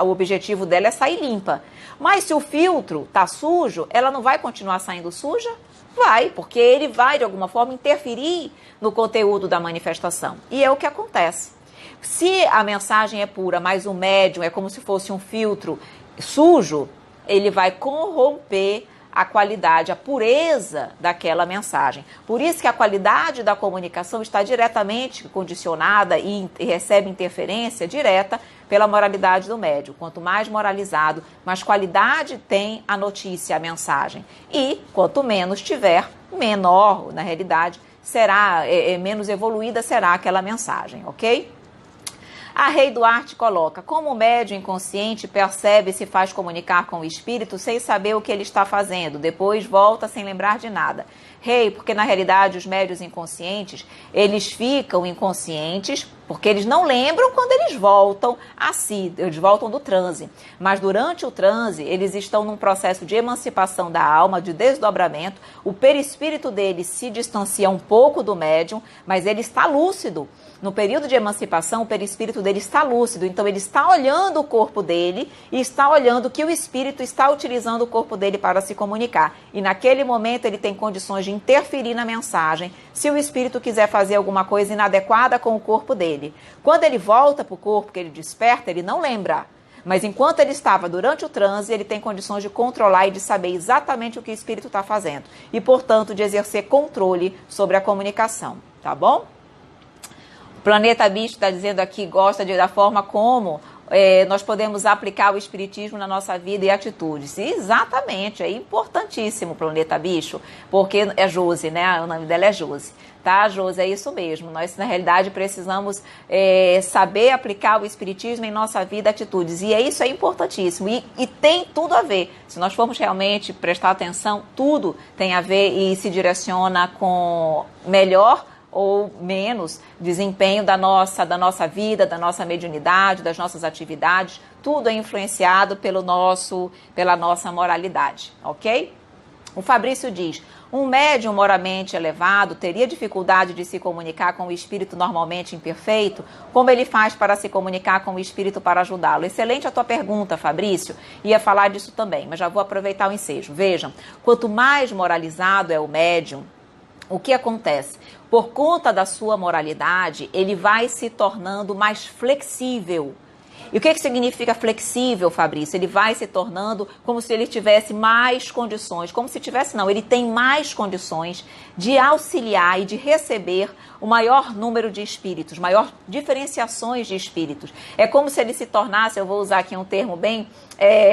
o objetivo dela é sair limpa. Mas se o filtro está sujo, ela não vai continuar saindo suja? Vai, porque ele vai, de alguma forma, interferir no conteúdo da manifestação. E é o que acontece. Se a mensagem é pura, mas o médium é como se fosse um filtro sujo, ele vai corromper a qualidade, a pureza daquela mensagem. Por isso que a qualidade da comunicação está diretamente condicionada e recebe interferência direta pela moralidade do médium. Quanto mais moralizado, mais qualidade tem a notícia, a mensagem. E quanto menos tiver, menor, na realidade, será, menos evoluída será aquela mensagem, ok? A Rei Duarte coloca, como o médium inconsciente percebe e se faz comunicar com o espírito sem saber o que ele está fazendo, depois volta sem lembrar de nada. Rei, porque na realidade os médiuns inconscientes, eles ficam inconscientes porque eles não lembram quando eles voltam a si, eles voltam do transe. Mas durante o transe, eles estão num processo de emancipação da alma, de desdobramento, o perispírito deles se distancia um pouco do médium, mas ele está lúcido. No período de emancipação, o perispírito dele está lúcido, então ele está olhando o corpo dele e está olhando que o espírito está utilizando o corpo dele para se comunicar. E naquele momento ele tem condições de interferir na mensagem, se o espírito quiser fazer alguma coisa inadequada com o corpo dele. Quando ele volta para o corpo, que ele desperta, ele não lembra. Mas enquanto ele estava durante o transe, ele tem condições de controlar e de saber exatamente o que o espírito está fazendo. E, portanto, de exercer controle sobre a comunicação. Tá bom? Planeta Bicho está dizendo aqui, gosta da forma como nós podemos aplicar o espiritismo na nossa vida e atitudes. Exatamente, é importantíssimo, Planeta Bicho, porque é Josi, né? O nome dela é Josi. Tá, Josi, é isso mesmo. Nós, na realidade, precisamos saber aplicar o espiritismo em nossa vida e atitudes. E isso é importantíssimo. E tem tudo a ver. Se nós formos realmente prestar atenção, tudo tem a ver e se direciona com melhor ou menos desempenho da nossa vida, da nossa mediunidade, das nossas atividades. Tudo é influenciado pela nossa moralidade, ok? O Fabrício diz: um médium moralmente elevado teria dificuldade de se comunicar com o espírito normalmente imperfeito? Como ele faz para se comunicar com o espírito para ajudá-lo? Excelente a tua pergunta, Fabrício. Ia falar disso também, mas já vou aproveitar o ensejo. Vejam, quanto mais moralizado é o médium, o que acontece? Por conta da sua moralidade, ele vai se tornando mais flexível. E o que significa flexível, Fabrício? Ele vai se tornando como se ele tivesse mais condições, como se tivesse, não, ele tem mais condições de auxiliar e de receber o maior número de espíritos, maior diferenciações de espíritos. É como se ele se tornasse, eu vou usar aqui um termo bem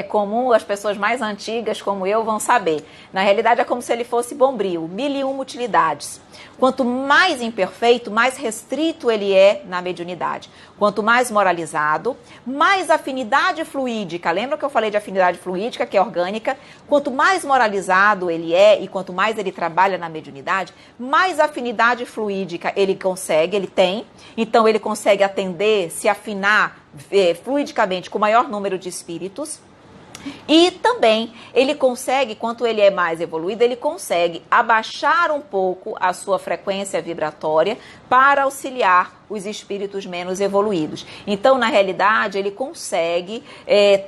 comum, as pessoas mais antigas como eu vão saber. Na realidade é como se ele fosse bombril, 1001 utilidades. Quanto mais imperfeito, mais restrito ele é na mediunidade. Quanto mais moralizado, mais afinidade fluídica. Lembra que eu falei de afinidade fluídica, que é orgânica? Quanto mais moralizado ele é e quanto mais ele trabalha na mediunidade, mais afinidade fluídica ele tem. Então ele consegue atender, se afinar fluidicamente com o maior número de espíritos. E também ele consegue, quanto ele é mais evoluído, ele consegue abaixar um pouco a sua frequência vibratória para auxiliar os espíritos menos evoluídos. Então, na realidade, ele consegue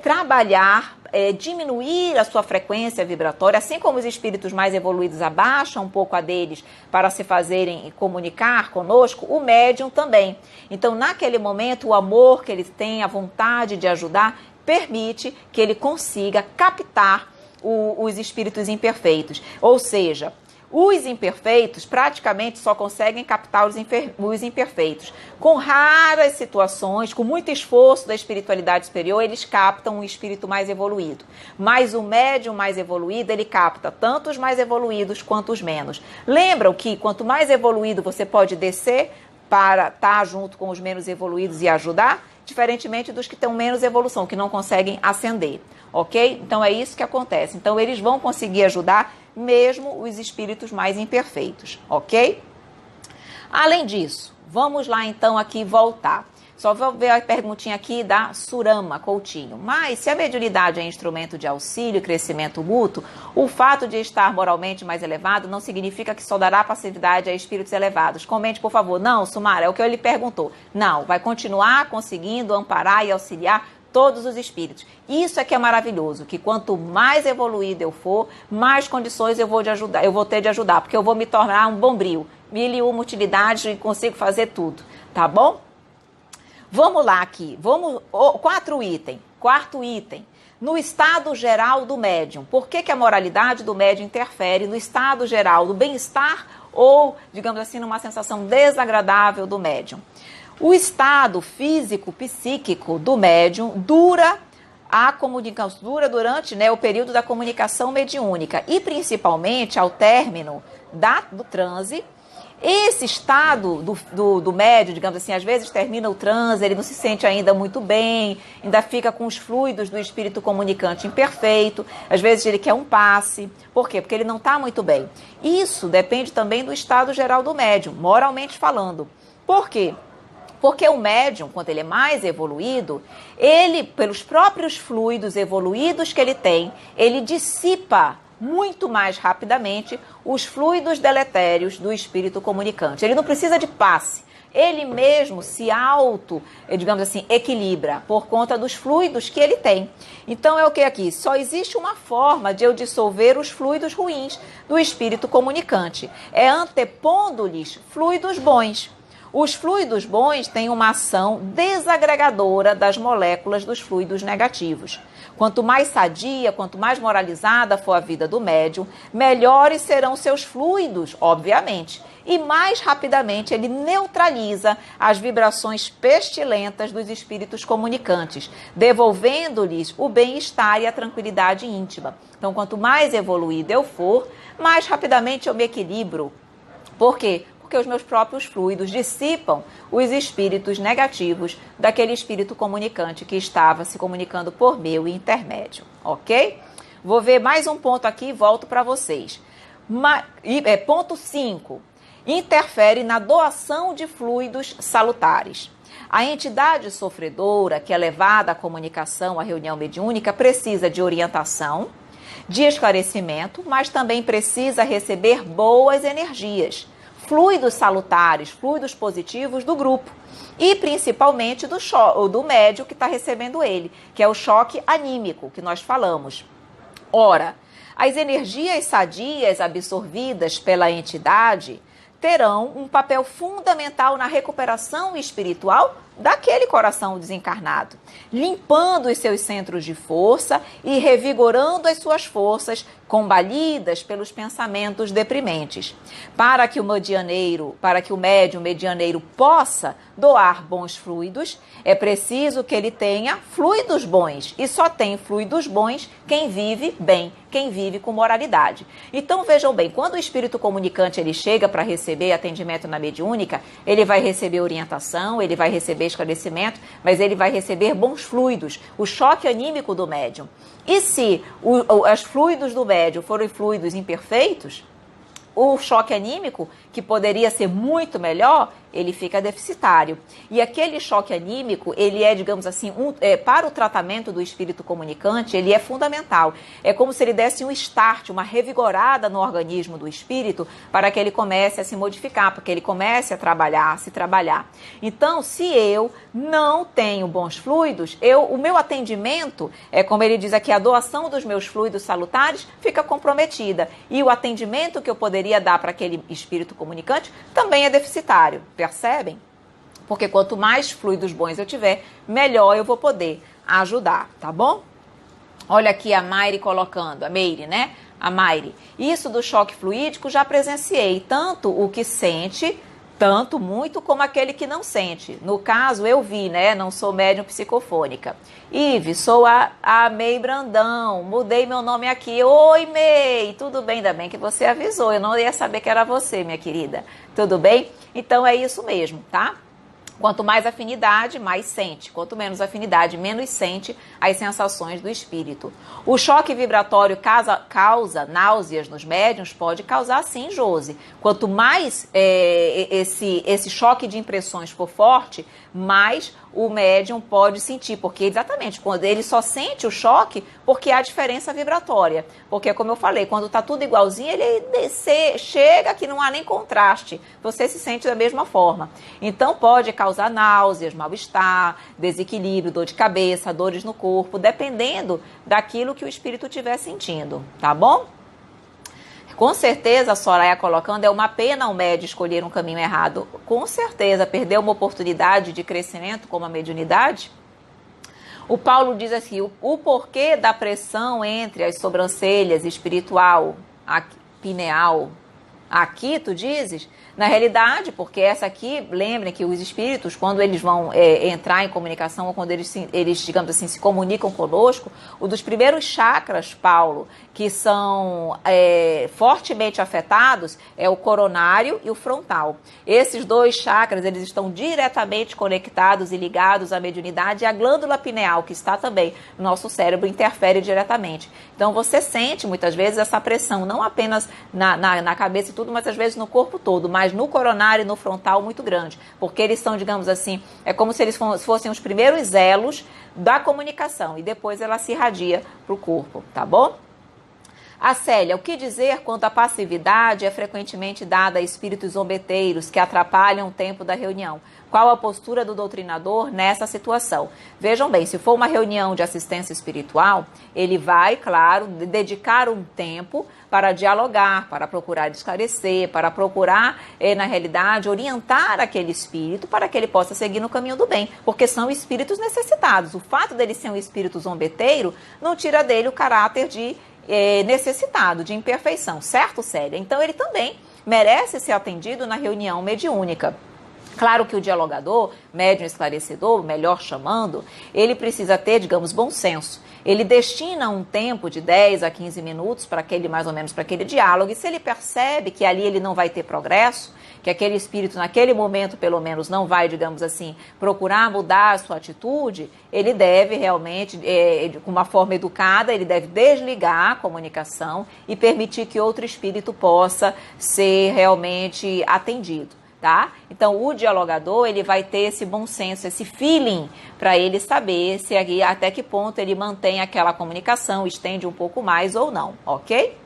trabalhar, diminuir a sua frequência vibratória, assim como os espíritos mais evoluídos abaixam um pouco a deles para se fazerem comunicar conosco, o médium também. Então, naquele momento, o amor que ele tem, a vontade de ajudar, permite que ele consiga captar os espíritos imperfeitos. Ou seja, os imperfeitos praticamente só conseguem captar os imperfeitos. Com raras situações, com muito esforço da espiritualidade superior, eles captam um espírito mais evoluído. Mas o médium mais evoluído, ele capta tanto os mais evoluídos quanto os menos. Lembram que quanto mais evoluído você pode descer para estar junto com os menos evoluídos e ajudar? Diferentemente dos que têm menos evolução, que não conseguem ascender, ok? Então é isso que acontece. Então eles vão conseguir ajudar mesmo os espíritos mais imperfeitos, ok? Além disso, vamos lá então aqui voltar. Só vou ver a perguntinha aqui da Surama Coutinho. Mas se a mediunidade é instrumento de auxílio e crescimento mútuo, o fato de estar moralmente mais elevado não significa que só dará passividade a espíritos elevados. Comente, por favor. Não, Sumara, é o que ele perguntou. Não, vai continuar conseguindo amparar e auxiliar todos os espíritos. Isso é que é maravilhoso, que quanto mais evoluído eu for, mais condições eu vou ter de ajudar, porque eu vou me tornar um bombril. 1001 utilidades e consigo fazer tudo, tá bom? Vamos lá aqui, quarto item, no estado geral do médium. Por que a moralidade do médium interfere no estado geral do bem-estar ou, digamos assim, numa sensação desagradável do médium? O estado físico, psíquico do médium dura durante o período da comunicação mediúnica e principalmente ao término do transe. Esse estado do médium, digamos assim, às vezes termina o transe, ele não se sente ainda muito bem, ainda fica com os fluidos do espírito comunicante imperfeito, às vezes ele quer um passe. Por quê? Porque ele não está muito bem. Isso depende também do estado geral do médium, moralmente falando. Por quê? Porque o médium, quando ele é mais evoluído, ele, pelos próprios fluidos evoluídos que ele tem, ele dissipa muito mais rapidamente os fluidos deletérios do espírito comunicante. Ele não precisa de passe. Ele mesmo se digamos assim, equilibra por conta dos fluidos que ele tem. Então é o que aqui? Só existe uma forma de eu dissolver os fluidos ruins do espírito comunicante. É antepondo-lhes fluidos bons. Os fluidos bons têm uma ação desagregadora das moléculas dos fluidos negativos. Quanto mais sadia, quanto mais moralizada for a vida do médium, melhores serão seus fluidos, obviamente. e mais rapidamente ele neutraliza as vibrações pestilentas dos espíritos comunicantes, devolvendo-lhes o bem-estar e a tranquilidade íntima. Então, quanto mais evoluído eu for, mais rapidamente eu me equilibro. Por quê? Porque os meus próprios fluidos dissipam os espíritos negativos daquele espírito comunicante que estava se comunicando por meu intermédio, ok? Vou ver mais um ponto aqui e volto para vocês. Ponto 5. Interfere na doação de fluidos salutares. A entidade sofredora que é levada à comunicação, à reunião mediúnica, precisa de orientação, de esclarecimento, mas também precisa receber boas energias, fluidos salutares, fluidos positivos do grupo e principalmente do médium que está recebendo ele, que é o choque anímico que nós falamos. Ora, as energias sadias absorvidas pela entidade terão um papel fundamental na recuperação espiritual daquele coração desencarnado, limpando os seus centros de força e revigorando as suas forças combalidas pelos pensamentos deprimentes. Para que o médium medianeiro possa doar bons fluidos, é preciso que ele tenha fluidos bons. E só tem fluidos bons quem vive bem, quem vive com moralidade. Então vejam bem, quando o espírito comunicante ele chega para receber atendimento na mediúnica, ele vai receber orientação, ele vai receber esclarecimento, mas ele vai receber bons fluidos, o choque anímico do médium. E se os fluidos do médium forem fluidos imperfeitos, o choque anímico, que poderia ser muito melhor, ele fica deficitário. E aquele choque anímico, ele é, digamos assim, para o tratamento do espírito comunicante, ele é fundamental. É como se ele desse um start, uma revigorada no organismo do espírito, para que ele comece a se modificar, para que ele comece a se trabalhar. Então, se eu não tenho bons fluidos, o meu atendimento, como ele diz aqui, a doação dos meus fluidos salutares fica comprometida. E o atendimento que eu poderia dar para aquele espírito comunicante também é deficitário. Percebem? Porque quanto mais fluidos bons eu tiver, melhor eu vou poder ajudar, tá bom? Olha aqui a Maire colocando, a Meire, né? A Maire. Isso do choque fluídico já presenciei, tanto o que sente, tanto muito como aquele que não sente. No caso, eu vi, né? Não sou médium psicofônica. Ive, sou a Mei Brandão, mudei meu nome aqui. Oi, Mei, tudo bem? Ainda bem que você avisou, eu não ia saber que era você, minha querida. Tudo bem? Então é isso mesmo, tá? Quanto mais afinidade, mais sente. Quanto menos afinidade, menos sente as sensações do espírito. O choque vibratório causa náuseas nos médiuns? Pode causar sim, Josi. Quanto mais esse choque de impressões for forte, mais o médium pode sentir, porque exatamente, quando ele só sente o choque, porque há diferença vibratória. Porque, como eu falei, quando está tudo igualzinho, chega que não há nem contraste, você se sente da mesma forma. Então, pode causar náuseas, mal-estar, desequilíbrio, dor de cabeça, dores no corpo, dependendo daquilo que o espírito estiver sentindo, tá bom? Com certeza, a Soraya colocando, é uma pena o médium escolher um caminho errado. Com certeza, perder uma oportunidade de crescimento como a mediunidade. O Paulo diz assim, o porquê da pressão entre as sobrancelhas espiritual, pineal, aqui, tu dizes? Na realidade, porque essa aqui, lembrem que os espíritos, quando eles vão entrar em comunicação, ou quando eles, digamos assim, se comunicam conosco, um dos primeiros chakras, Paulo, que são fortemente afetados, é o coronário e o frontal. Esses dois chakras, eles estão diretamente conectados e ligados à mediunidade, e a glândula pineal, que está também no nosso cérebro, interfere diretamente. Então, você sente, muitas vezes, essa pressão, não apenas na cabeça e tudo, mas às vezes no corpo todo, mas no coronário e no frontal muito grande, porque eles são, digamos assim, é como se eles fossem os primeiros elos da comunicação e depois ela se irradia para o corpo, tá bom? A Célia, o que dizer quando a passividade é frequentemente dada a espíritos zombeteiros que atrapalham o tempo da reunião? Qual a postura do doutrinador nessa situação? Vejam bem, se for uma reunião de assistência espiritual, ele vai, claro, dedicar um tempo para dialogar, para procurar esclarecer, para procurar, na realidade, orientar aquele espírito para que ele possa seguir no caminho do bem, porque são espíritos necessitados. O fato dele ser um espírito zombeteiro não tira dele o caráter de necessitado, de imperfeição, certo, Célia? Então ele também merece ser atendido na reunião mediúnica. Claro que o dialogador, médium esclarecedor, melhor chamando, ele precisa ter, digamos, bom senso. Ele destina um tempo de 10 a 15 minutos para aquele, mais ou menos, para aquele diálogo, e se ele percebe que ali ele não vai ter progresso, que aquele espírito naquele momento, pelo menos, não vai, digamos assim, procurar mudar a sua atitude, ele deve realmente, com uma forma educada, ele deve desligar a comunicação e permitir que outro espírito possa ser realmente atendido. Tá? Então, o dialogador, ele vai ter esse bom senso, esse feeling, para ele saber se até que ponto ele mantém aquela comunicação, estende um pouco mais ou não, ok?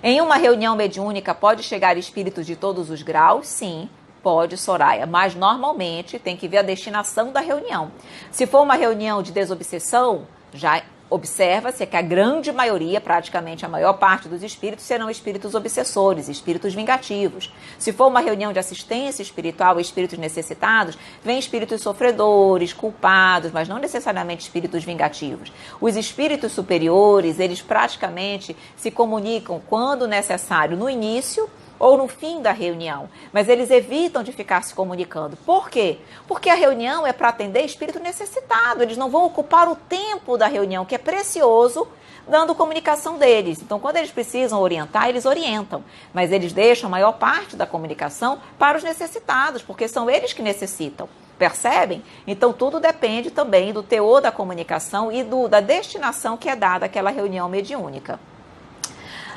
Em uma reunião mediúnica, pode chegar espíritos de todos os graus? Sim, pode, Soraya, mas normalmente tem que ver a destinação da reunião. Se for uma reunião de desobsessão, já observa-se que a grande maioria, praticamente a maior parte dos espíritos, serão espíritos obsessores, espíritos vingativos. Se for uma reunião de assistência espiritual, espíritos necessitados, vem espíritos sofredores, culpados, mas não necessariamente espíritos vingativos. Os espíritos superiores, eles praticamente se comunicam quando necessário no início ou no fim da reunião, mas eles evitam de ficar se comunicando. Por quê? Porque a reunião é para atender espírito necessitado, eles não vão ocupar o tempo da reunião, que é precioso, dando comunicação deles. Então, quando eles precisam orientar, eles orientam, mas eles deixam a maior parte da comunicação para os necessitados, porque são eles que necessitam. Percebem? Então, tudo depende também do teor da comunicação e da destinação que é dada àquela reunião mediúnica.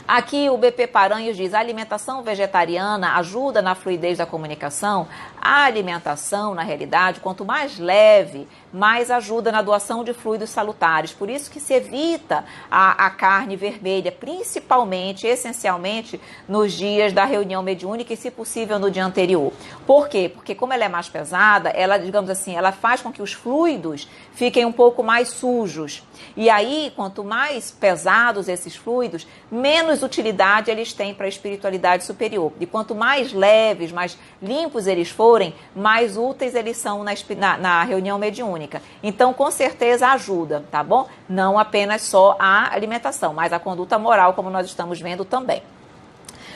Aqui o BP Paranhos diz: a alimentação vegetariana ajuda na fluidez da comunicação? A alimentação, na realidade, quanto mais leve, mais ajuda na doação de fluidos salutares. Por isso que se evita a carne vermelha, principalmente, essencialmente, nos dias da reunião mediúnica e, se possível, no dia anterior. Por quê? Porque como ela é mais pesada, ela, digamos assim, ela faz com que os fluidos fiquem um pouco mais sujos. E aí, quanto mais pesados esses fluidos, menos utilidade eles têm para a espiritualidade superior. E quanto mais leves, mais limpos eles forem, mais úteis eles são na reunião mediúnica. Então, com certeza ajuda, tá bom? Não apenas só a alimentação, mas a conduta moral, como nós estamos vendo também.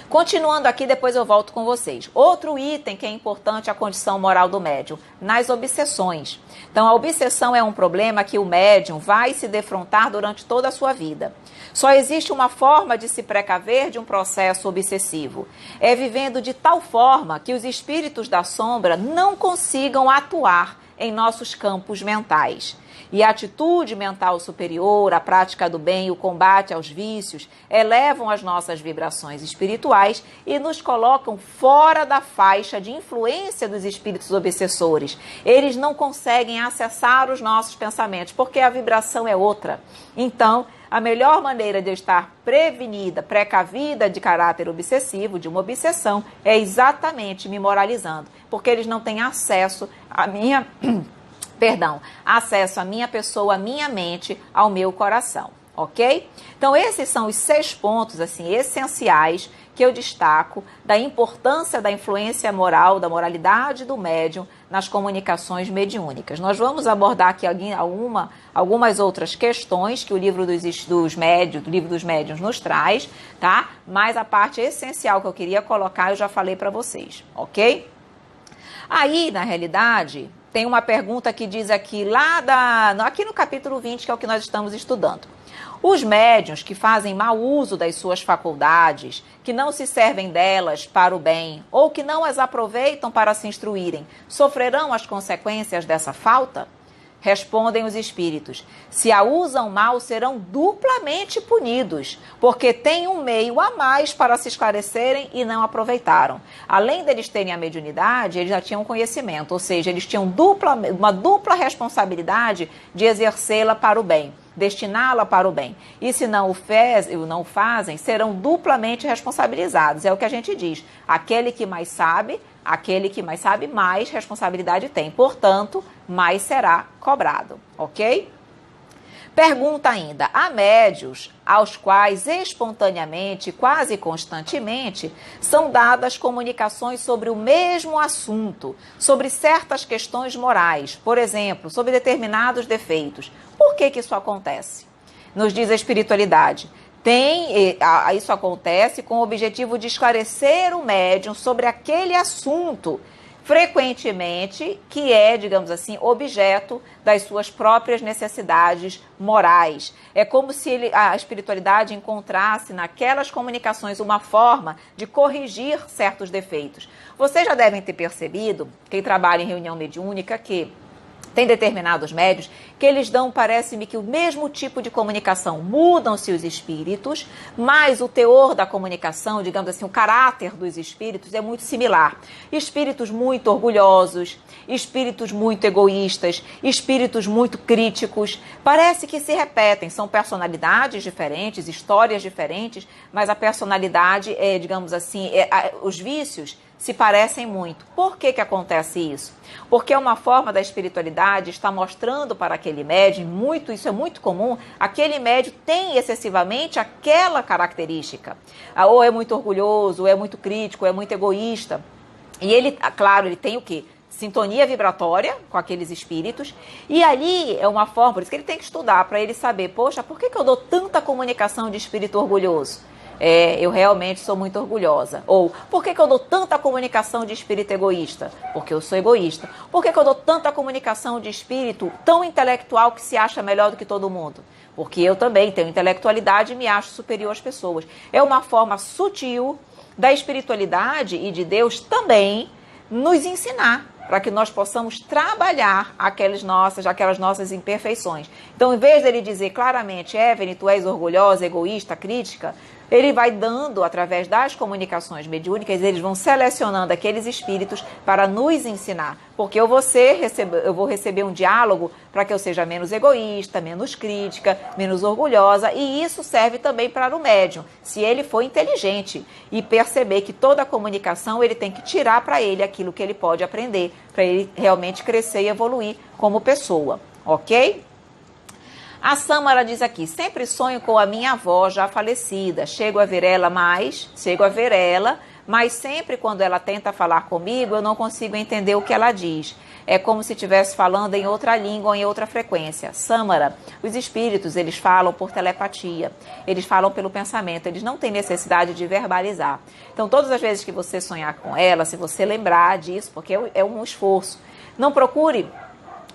Continuando aqui, depois eu volto com vocês. Outro item que é importante é a condição moral do médium, nas obsessões. Então, a obsessão é um problema que o médium vai se defrontar durante toda a sua vida. Só existe uma forma de se precaver de um processo obsessivo. É vivendo de tal forma que os espíritos da sombra não consigam atuar em nossos campos mentais. E a atitude mental superior, a prática do bem e o combate aos vícios elevam as nossas vibrações espirituais e nos colocam fora da faixa de influência dos espíritos obsessores. Eles não conseguem acessar os nossos pensamentos, porque a vibração é outra. Então, a melhor maneira de eu estar prevenida, precavida de caráter obsessivo, de uma obsessão, é exatamente me moralizando, porque eles não têm acesso à minha... acesso à minha pessoa, à minha mente, ao meu coração, ok? Então, esses são os 6 pontos, assim, essenciais que eu destaco da importância da influência moral, da moralidade do médium nas comunicações mediúnicas. Nós vamos abordar aqui algumas outras questões que o livro dos médiuns nos traz, tá? Mas a parte essencial que eu queria colocar, eu já falei para vocês, ok? Aí, na realidade... Tem uma pergunta que diz aqui, aqui no capítulo 20, que é o que nós estamos estudando. Os médiuns que fazem mau uso das suas faculdades, que não se servem delas para o bem, ou que não as aproveitam para se instruírem, sofrerão as consequências dessa falta? Respondem os espíritos: se a usam mal, serão duplamente punidos, porque têm um meio a mais para se esclarecerem e não aproveitaram. Além deles terem a mediunidade, eles já tinham conhecimento, ou seja, eles tinham uma dupla responsabilidade de exercê-la para o bem, destiná-la para o bem. E se não o fazem, serão duplamente responsabilizados. É o que a gente diz: aquele que mais sabe, mais responsabilidade tem. Portanto, mais será cobrado, ok? Pergunta ainda: há médiuns aos quais espontaneamente, quase constantemente, são dadas comunicações sobre o mesmo assunto, sobre certas questões morais, por exemplo, sobre determinados defeitos. Por que isso acontece? Nos diz a espiritualidade: Isso acontece com o objetivo de esclarecer o médium sobre aquele assunto, frequentemente que é, digamos assim, objeto das suas próprias necessidades morais. É como se a espiritualidade encontrasse naquelas comunicações uma forma de corrigir certos defeitos. Vocês já devem ter percebido, quem trabalha em reunião mediúnica, que tem determinados médios que eles dão, parece-me que o mesmo tipo de comunicação, mudam-se os espíritos, mas o teor da comunicação, digamos assim, o caráter dos espíritos é muito similar. Espíritos muito orgulhosos, espíritos muito egoístas, espíritos muito críticos, parece que se repetem, são personalidades diferentes, histórias diferentes, mas a personalidade, digamos assim, os vícios se parecem muito. Por que acontece isso? Porque é uma forma da espiritualidade estar mostrando para aquele médium, isso é muito comum, aquele médium tem excessivamente aquela característica. Ou é muito orgulhoso, ou é muito crítico, ou é muito egoísta. E ele, claro, ele tem o quê? Sintonia vibratória com aqueles espíritos, e ali é uma forma, por isso que ele tem que estudar, para ele saber, poxa, por que eu dou tanta comunicação de espírito orgulhoso? Eu realmente sou muito orgulhosa. Ou, por que eu dou tanta comunicação de espírito egoísta? Porque eu sou egoísta. Por que eu dou tanta comunicação de espírito tão intelectual que se acha melhor do que todo mundo? Porque eu também tenho intelectualidade e me acho superior às pessoas. É uma forma sutil da espiritualidade e de Deus também nos ensinar, para que nós possamos trabalhar aquelas nossas imperfeições. Então, em vez dele dizer claramente, Evelyn, tu és orgulhosa, egoísta, crítica, ele vai dando, através das comunicações mediúnicas, eles vão selecionando aqueles espíritos para nos ensinar. Porque eu vou receber um diálogo para que eu seja menos egoísta, menos crítica, menos orgulhosa. E isso serve também para o médium, se ele for inteligente e perceber que toda a comunicação ele tem que tirar para ele aquilo que ele pode aprender, para ele realmente crescer e evoluir como pessoa, ok? A Samara diz aqui, sempre sonho com a minha avó já falecida, chego a ver ela, mas sempre quando ela tenta falar comigo, eu não consigo entender o que ela diz. É como se estivesse falando em outra língua ou em outra frequência. Samara, os espíritos, eles falam por telepatia, eles falam pelo pensamento, eles não têm necessidade de verbalizar. Então, todas as vezes que você sonhar com ela, se você lembrar disso, porque é um esforço, não procure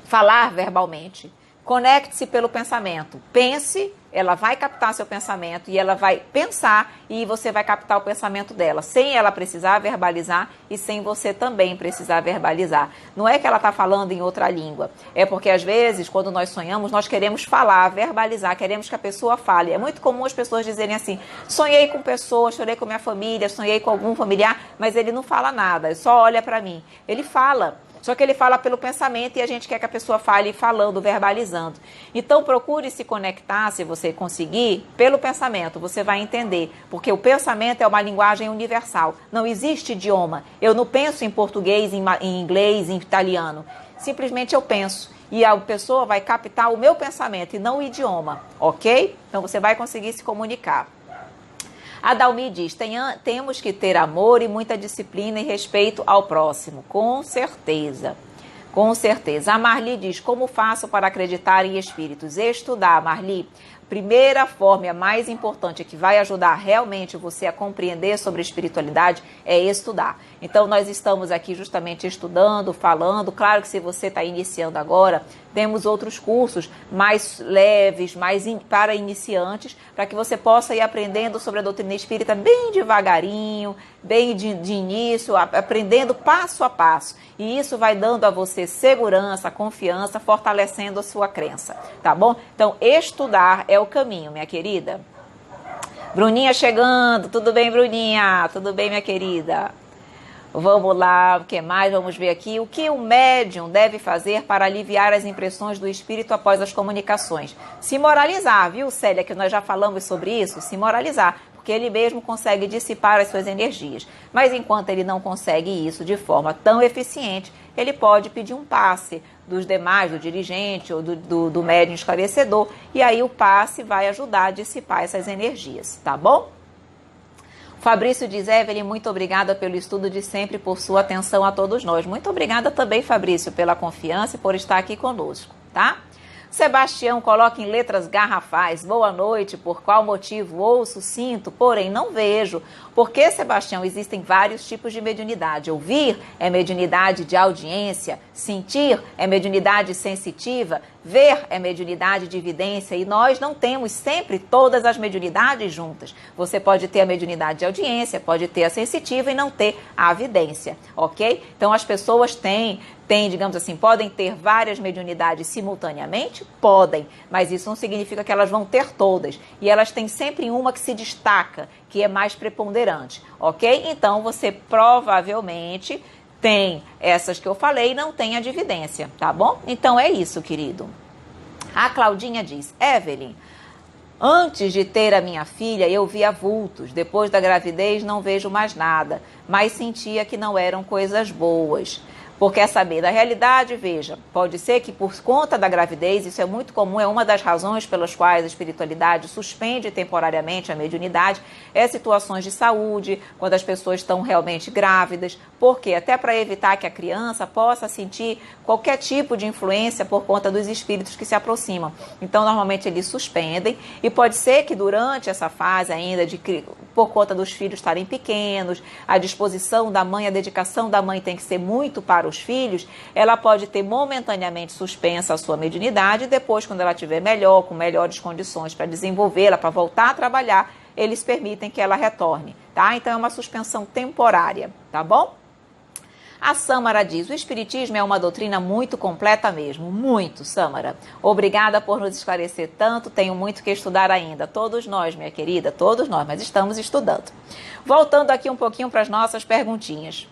falar verbalmente. Conecte-se pelo pensamento. Pense, ela vai captar seu pensamento e ela vai pensar e você vai captar o pensamento dela, sem ela precisar verbalizar e sem você também precisar verbalizar. Não é que ela está falando em outra língua, é porque às vezes, quando nós sonhamos, nós queremos falar, verbalizar, queremos que a pessoa fale. É muito comum as pessoas dizerem assim, sonhei com pessoas, chorei com minha família, sonhei com algum familiar, mas ele não fala nada, ele só olha para mim. Ele fala. Só que ele fala pelo pensamento e a gente quer que a pessoa fale falando, verbalizando. Então, procure se conectar, se você conseguir, pelo pensamento. Você vai entender, porque o pensamento é uma linguagem universal. Não existe idioma. Eu não penso em português, em inglês, em italiano. Simplesmente eu penso. E a pessoa vai captar o meu pensamento e não o idioma, ok? Então, você vai conseguir se comunicar. A Dalmi diz, temos que ter amor e muita disciplina e respeito ao próximo. Com certeza, com certeza. A Marli diz, como faço para acreditar em espíritos? Estudar, Marli. Primeira forma e a mais importante, que vai ajudar realmente você a compreender sobre espiritualidade, é estudar. Então, nós estamos aqui justamente estudando, falando. Claro que se você está iniciando agora, temos outros cursos mais leves, para iniciantes, para que você possa ir aprendendo sobre a doutrina espírita bem devagarinho, bem de início, aprendendo passo a passo. E isso vai dando a você segurança, confiança, fortalecendo a sua crença, tá bom? Então, estudar é o caminho, minha querida. Bruninha chegando, tudo bem, Bruninha? Tudo bem, minha querida? Vamos lá, o que mais? Vamos ver aqui. O que o médium deve fazer para aliviar as impressões do espírito após as comunicações? Se moralizar, viu, Célia, que nós já falamos sobre isso? Se moralizar, porque ele mesmo consegue dissipar as suas energias. Mas enquanto ele não consegue isso de forma tão eficiente, ele pode pedir um passe dos demais, do dirigente ou do médium esclarecedor, e aí o passe vai ajudar a dissipar essas energias, tá bom? Fabrício diz, Evelyn, muito obrigada pelo estudo de sempre, por sua atenção a todos nós. Muito obrigada também, Fabrício, pela confiança e por estar aqui conosco, tá? Sebastião coloca em letras garrafais: boa noite, por qual motivo? Ouço, sinto, porém não vejo. Porque, Sebastião, existem vários tipos de mediunidade. Ouvir é mediunidade de audiência, sentir é mediunidade sensitiva, ver é mediunidade de evidência, e nós não temos sempre todas as mediunidades juntas. Você pode ter a mediunidade de audiência, pode ter a sensitiva e não ter a evidência, ok? Então as pessoas têm, digamos assim, podem ter várias mediunidades simultaneamente? Podem, mas isso não significa que elas vão ter todas. E elas têm sempre uma que se destaca, que é mais preponderante, ok? Então você provavelmente tem essas que eu falei e não tem a de evidência, tá bom? Então é isso, querido. A Claudinha diz: Evelyn, antes de ter a minha filha, eu via vultos. Depois da gravidez, não vejo mais nada, mas sentia que não eram coisas boas. Porque quer saber da realidade, veja, pode ser que por conta da gravidez, isso é muito comum, é uma das razões pelas quais a espiritualidade suspende temporariamente a mediunidade, é situações de saúde, quando as pessoas estão realmente grávidas, porque até para evitar que a criança possa sentir qualquer tipo de influência por conta dos espíritos que se aproximam. Então, normalmente eles suspendem, e pode ser que durante essa fase ainda, por conta dos filhos estarem pequenos, a disposição da mãe, a dedicação da mãe tem que ser muito para os filhos, ela pode ter momentaneamente suspensa a sua mediunidade, e depois, quando ela estiver melhor, com melhores condições para desenvolvê-la, para voltar a trabalhar, eles permitem que ela retorne, tá? Então é uma suspensão temporária, tá bom? A Sâmara diz: o Espiritismo é uma doutrina muito completa mesmo. Muito, Sâmara. Obrigada por nos esclarecer tanto. Tenho muito que estudar ainda. Todos nós, minha querida, todos nós, mas estamos estudando. Voltando aqui um pouquinho para as nossas perguntinhas.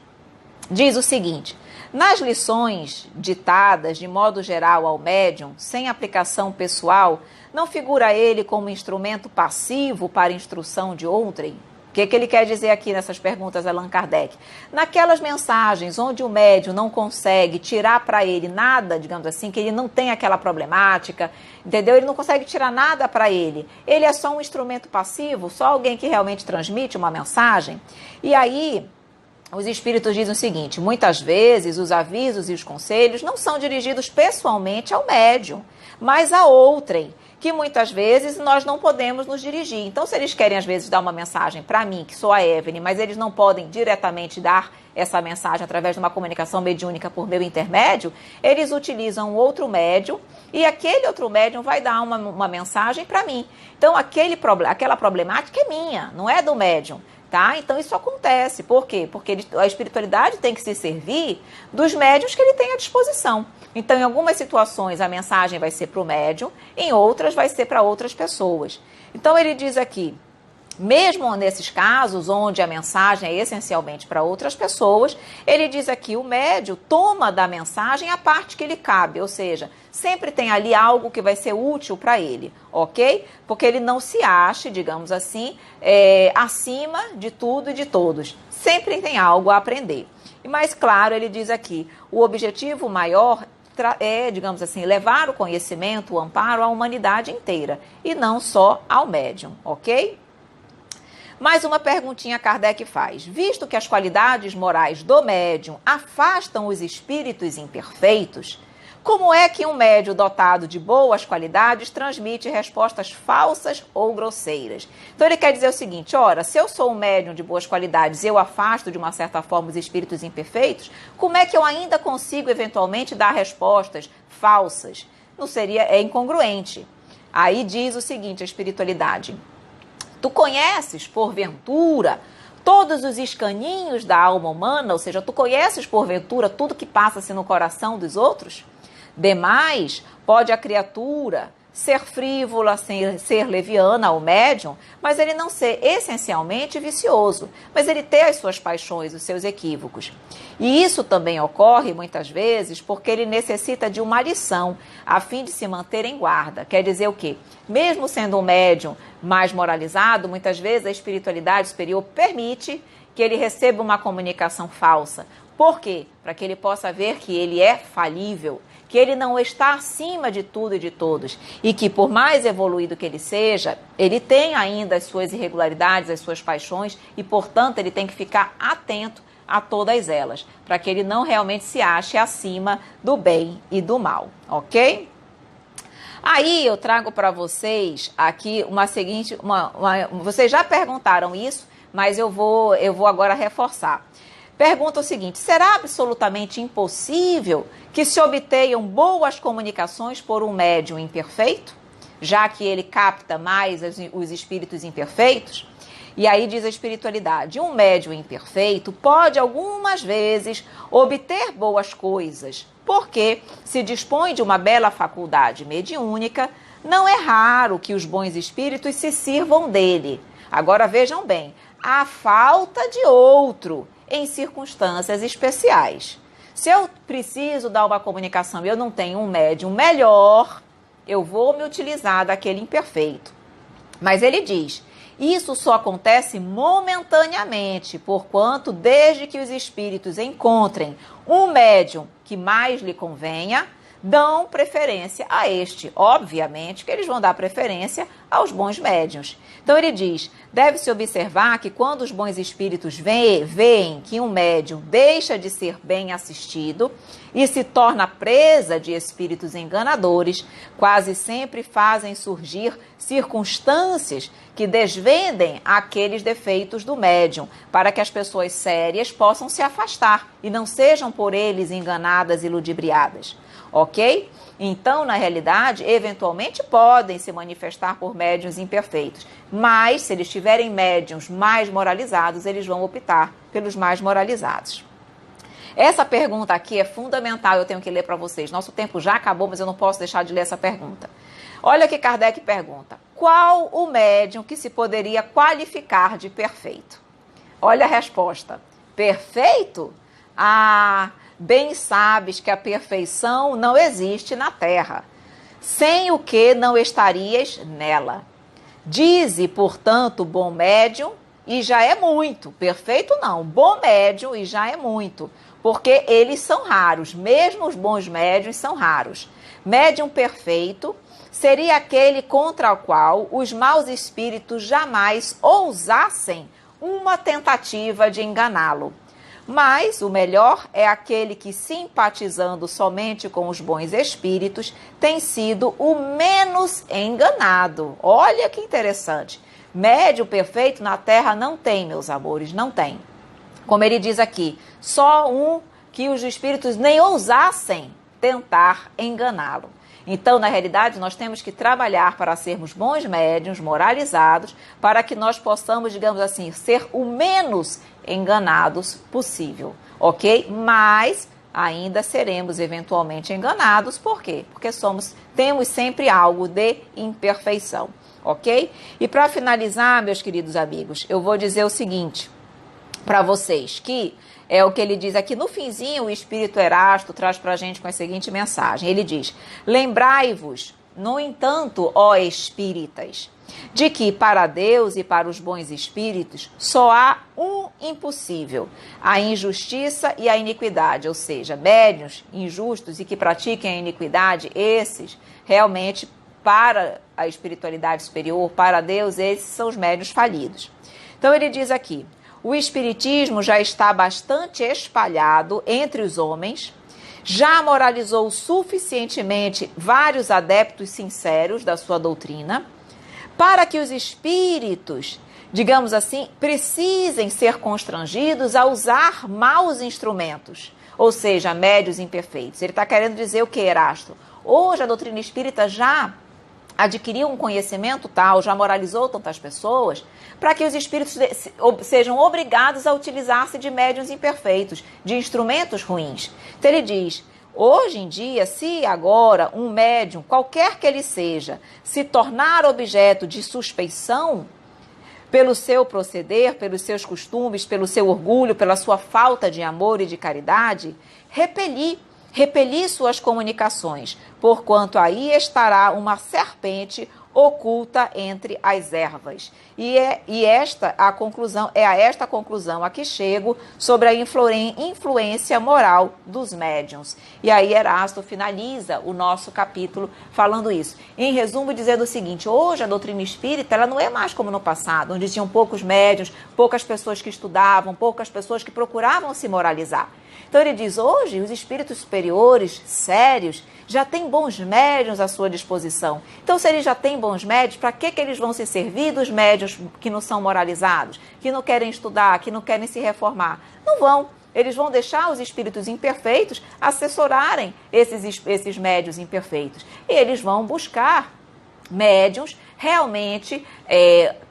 Diz o seguinte: nas lições ditadas de modo geral ao médium, sem aplicação pessoal, não figura ele como instrumento passivo para instrução de outrem? O que ele quer dizer aqui nessas perguntas, Allan Kardec? Naquelas mensagens onde o médium não consegue tirar para ele nada, digamos assim, que ele não tem aquela problemática, entendeu? Ele não consegue tirar nada para ele. Ele é só um instrumento passivo, só alguém que realmente transmite uma mensagem. E aí, os espíritos dizem o seguinte: muitas vezes os avisos e os conselhos não são dirigidos pessoalmente ao médium, mas a outrem, que muitas vezes nós não podemos nos dirigir. Então, se eles querem, às vezes, dar uma mensagem para mim, que sou a Evelyn, mas eles não podem diretamente dar essa mensagem através de uma comunicação mediúnica por meu intermédio, eles utilizam outro médium, e aquele outro médium vai dar uma mensagem para mim. Então, aquela problemática é minha, não é do médium. Tá? Então isso acontece. Por quê? Porque a espiritualidade tem que se servir dos médiuns que ele tem à disposição. Então, em algumas situações, a mensagem vai ser para o médium, em outras vai ser para outras pessoas. Então, ele diz aqui: mesmo nesses casos onde a mensagem é essencialmente para outras pessoas, ele diz aqui: o médium toma da mensagem a parte que lhe cabe, ou seja, sempre tem ali algo que vai ser útil para ele, ok? Porque ele não se acha, digamos assim, acima de tudo e de todos. Sempre tem algo a aprender. E mais claro, ele diz aqui: o objetivo maior é, digamos assim, levar o conhecimento, o amparo à humanidade inteira, e não só ao médium, ok? Mais uma perguntinha Kardec faz: visto que as qualidades morais do médium afastam os espíritos imperfeitos, como é que um médium dotado de boas qualidades transmite respostas falsas ou grosseiras? Então ele quer dizer o seguinte: ora, se eu sou um médium de boas qualidades e eu afasto de uma certa forma os espíritos imperfeitos, como é que eu ainda consigo eventualmente dar respostas falsas? Não seria, é incongruente. Aí diz o seguinte, a espiritualidade: tu conheces, porventura, todos os escaninhos da alma humana? Ou seja, tu conheces, porventura, tudo que passa-se no coração dos outros? Demais, pode a criatura ser frívola, ser leviana ao médium, mas ele não ser essencialmente vicioso, mas ele ter as suas paixões, os seus equívocos. E isso também ocorre muitas vezes porque ele necessita de uma lição a fim de se manter em guarda. Quer dizer o quê? Mesmo sendo um médium mais moralizado, muitas vezes a espiritualidade superior permite que ele receba uma comunicação falsa. Por quê? Para que ele possa ver que ele é falível, que ele não está acima de tudo e de todos, e que por mais evoluído que ele seja, ele tem ainda as suas irregularidades, as suas paixões, e portanto ele tem que ficar atento a todas elas, para que ele não realmente se ache acima do bem e do mal, ok? Aí eu trago para vocês aqui vocês já perguntaram isso, mas eu vou agora reforçar. Pergunta o seguinte: será absolutamente impossível que se obtenham boas comunicações por um médium imperfeito, já que ele capta mais os espíritos imperfeitos? E aí diz a espiritualidade: um médium imperfeito pode algumas vezes obter boas coisas, porque se dispõe de uma bela faculdade mediúnica, não é raro que os bons espíritos se sirvam dele. Agora vejam bem, a falta de outro em circunstâncias especiais. Se eu preciso dar uma comunicação e eu não tenho um médium melhor, eu vou me utilizar daquele imperfeito. Mas ele diz: isso só acontece momentaneamente, porquanto, desde que os espíritos encontrem um médium que mais lhe convenha, dão preferência a este. Obviamente que eles vão dar preferência aos bons médiuns. Então ele diz: deve-se observar que quando os bons espíritos veem que um médium deixa de ser bem assistido e se torna presa de espíritos enganadores, quase sempre fazem surgir circunstâncias que desvendem aqueles defeitos do médium, para que as pessoas sérias possam se afastar e não sejam por eles enganadas e ludibriadas. Ok? Então, na realidade, eventualmente podem se manifestar por médiuns imperfeitos, mas se eles tiverem médiuns mais moralizados, eles vão optar pelos mais moralizados. Essa pergunta aqui é fundamental, eu tenho que ler para vocês. Nosso tempo já acabou, mas eu não posso deixar de ler essa pergunta. Olha o que Kardec pergunta: qual o médium que se poderia qualificar de perfeito? Olha a resposta: perfeito? Bem sabes que a perfeição não existe na terra, sem o que não estarias nela. Dize, portanto, bom médium, e já é muito. Perfeito não, bom médium e já é muito, porque eles são raros, mesmo os bons médiuns são raros. Médium perfeito seria aquele contra o qual os maus espíritos jamais ousassem uma tentativa de enganá-lo. Mas o melhor é aquele que, simpatizando somente com os bons espíritos, tem sido o menos enganado. Olha que interessante. Médium perfeito na Terra não tem, meus amores, não tem. Como ele diz aqui, só um que os espíritos nem ousassem tentar enganá-lo. Então, na realidade, nós temos que trabalhar para sermos bons médiuns, moralizados, para que nós possamos, digamos assim, ser o menos enganados possível, ok? Mas ainda seremos eventualmente enganados, por quê? Porque temos sempre algo de imperfeição, ok? E para finalizar, meus queridos amigos, eu vou dizer o seguinte para vocês, que é o que ele diz aqui no finzinho. O Espírito Erasto traz para a gente com a seguinte mensagem. Ele diz: lembrai-vos, no entanto, ó espíritas, de que para Deus e para os bons espíritos só há um impossível: a injustiça e a iniquidade. Ou seja, médiuns injustos e que pratiquem a iniquidade, esses realmente, para a espiritualidade superior, para Deus, esses são os médiuns falidos. Então ele diz aqui: o espiritismo já está bastante espalhado entre os homens, já moralizou suficientemente vários adeptos sinceros da sua doutrina, para que os espíritos, digamos assim, precisem ser constrangidos a usar maus instrumentos, ou seja, médios imperfeitos. Ele está querendo dizer o que, Erasto? Hoje a doutrina espírita já adquiriu um conhecimento tal, já moralizou tantas pessoas, para que os espíritos sejam obrigados a utilizar-se de médiuns imperfeitos, de instrumentos ruins. Então ele diz: hoje em dia, se agora um médium, qualquer que ele seja, se tornar objeto de suspeição pelo seu proceder, pelos seus costumes, pelo seu orgulho, pela sua falta de amor e de caridade, repeli suas comunicações, porquanto aí estará uma serpente oculta entre as ervas. E esta a esta conclusão a que chego sobre a influência moral dos médiuns. E aí Erasto finaliza o nosso capítulo falando isso. Em resumo, dizendo o seguinte: hoje a doutrina espírita ela não é mais como no passado, onde tinham poucos médiuns, poucas pessoas que estudavam, poucas pessoas que procuravam se moralizar. Então ele diz, hoje os espíritos superiores, sérios, já têm bons médiuns à sua disposição. Então se eles já têm bons médiuns, para que eles vão se servir dos médiuns que não são moralizados, que não querem estudar, que não querem se reformar? Não vão. Eles vão deixar os espíritos imperfeitos assessorarem esses médiuns imperfeitos. E eles vão buscar médiuns realmente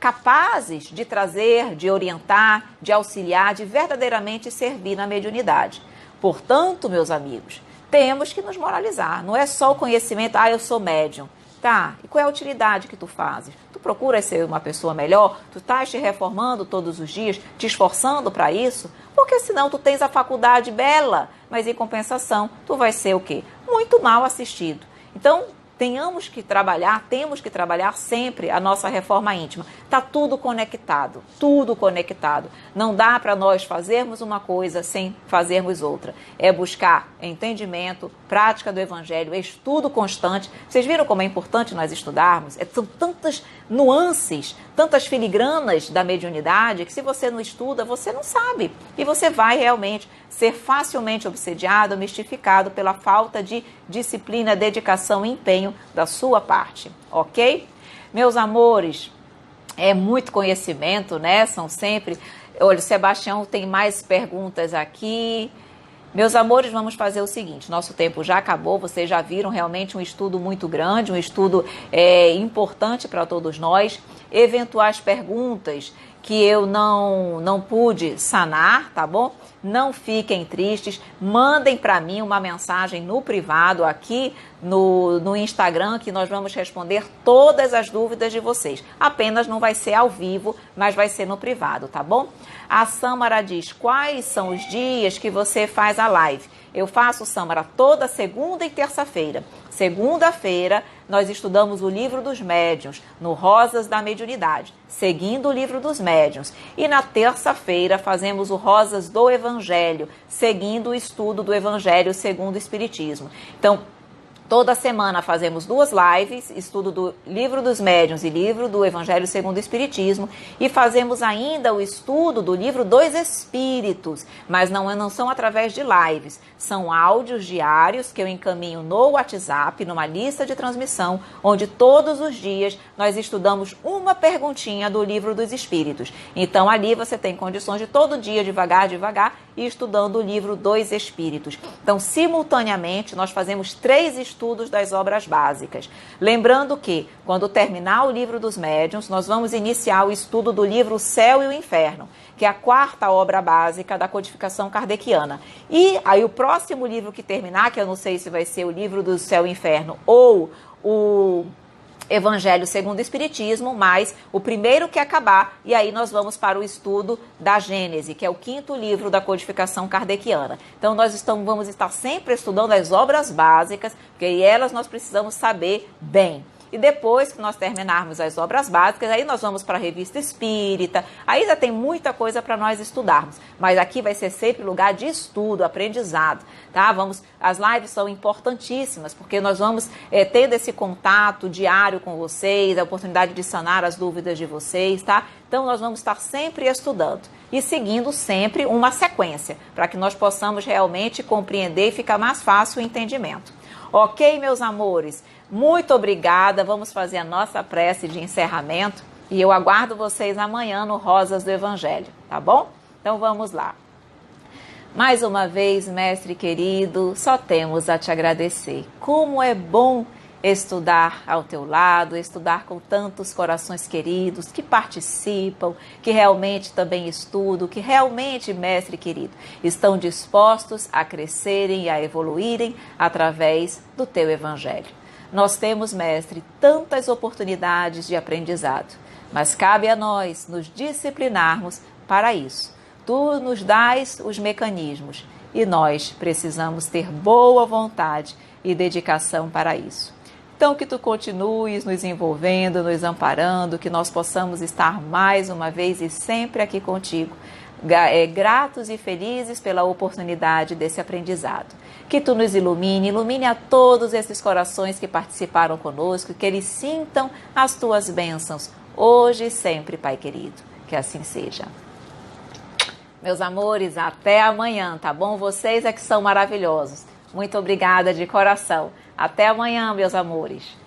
capazes de trazer, de orientar, de auxiliar, de verdadeiramente servir na mediunidade. Portanto, meus amigos, temos que nos moralizar. Não é só o conhecimento, eu sou médium. Tá, e qual é a utilidade que tu fazes? Tu procuras ser uma pessoa melhor? Tu estás te reformando todos os dias, te esforçando para isso? Porque senão tu tens a faculdade bela, mas em compensação tu vai ser o quê? Muito mal assistido. Então, temos que trabalhar sempre a nossa reforma íntima. Está tudo conectado, tudo conectado. Não dá para nós fazermos uma coisa sem fazermos outra. É buscar entendimento, prática do Evangelho, estudo constante. Vocês viram como é importante nós estudarmos? São tantas nuances, tantas filigranas da mediunidade que se você não estuda, você não sabe. E você vai realmente ser facilmente obsediado, mistificado pela falta de disciplina, dedicação e empenho da sua parte, ok? Meus amores, é muito conhecimento, né? São sempre... Olha, o Sebastião tem mais perguntas aqui. Meus amores, vamos fazer o seguinte, nosso tempo já acabou, vocês já viram realmente um estudo muito grande, um estudo importante para todos nós. Eventuais perguntas que eu não pude sanar, tá bom? Não fiquem tristes, mandem para mim uma mensagem no privado aqui no Instagram, que nós vamos responder todas as dúvidas de vocês. Apenas não vai ser ao vivo, mas vai ser no privado, tá bom? A Samara diz, quais são os dias que você faz a live? Eu faço, Samara, toda segunda e terça-feira. Segunda-feira, nós estudamos o Livro dos Médiuns, no Rosas da Mediunidade, seguindo o Livro dos Médiuns. E na terça-feira, fazemos o Rosas do Evangelho, seguindo o estudo do Evangelho segundo o Espiritismo. Então, toda semana fazemos 2 lives, estudo do Livro dos Médiuns e livro do Evangelho segundo o Espiritismo, e fazemos ainda o estudo do Livro dos Espíritos, mas não são através de lives, são áudios diários que eu encaminho no WhatsApp, numa lista de transmissão, onde todos os dias nós estudamos uma perguntinha do Livro dos Espíritos. Então ali você tem condições de todo dia, devagar, ir estudando o Livro dos Espíritos. Então, simultaneamente, nós fazemos 3 estudos das obras básicas. Lembrando que, quando terminar o Livro dos Médiuns, nós vamos iniciar o estudo do livro O Céu e o Inferno, que é a 4ª obra básica da codificação kardeciana. E aí o próximo livro que terminar, que eu não sei se vai ser o Livro do Céu e Inferno ou o Evangelho segundo o Espiritismo, mas o primeiro que acabar, e aí nós vamos para o estudo da Gênese, que é o 5º livro da codificação kardeciana. Então nós vamos estar sempre estudando as obras básicas, porque elas nós precisamos saber bem. E depois que nós terminarmos as obras básicas, aí nós vamos para a Revista Espírita, aí já tem muita coisa para nós estudarmos. Mas aqui vai ser sempre lugar de estudo, aprendizado, tá? As lives são importantíssimas, porque nós vamos tendo esse contato diário com vocês, a oportunidade de sanar as dúvidas de vocês, tá? Então nós vamos estar sempre estudando e seguindo sempre uma sequência, para que nós possamos realmente compreender e ficar mais fácil o entendimento. Ok, meus amores? Muito obrigada, vamos fazer a nossa prece de encerramento e eu aguardo vocês amanhã no Rosas do Evangelho, tá bom? Então vamos lá. Mais uma vez, mestre querido, só temos a te agradecer. Como é bom estudar ao teu lado, estudar com tantos corações queridos que participam, que realmente também estudam, que realmente, mestre querido, estão dispostos a crescerem e a evoluírem através do teu Evangelho. Nós temos, mestre, tantas oportunidades de aprendizado, mas cabe a nós nos disciplinarmos para isso. Tu nos dás os mecanismos e nós precisamos ter boa vontade e dedicação para isso. Então, que tu continues nos envolvendo, nos amparando, que nós possamos estar mais uma vez e sempre aqui contigo, gratos e felizes pela oportunidade desse aprendizado. Que tu nos ilumine a todos esses corações que participaram conosco, que eles sintam as tuas bênçãos, hoje e sempre, Pai querido. Que assim seja. Meus amores, até amanhã, tá bom? Vocês é que são maravilhosos. Muito obrigada de coração. Até amanhã, meus amores.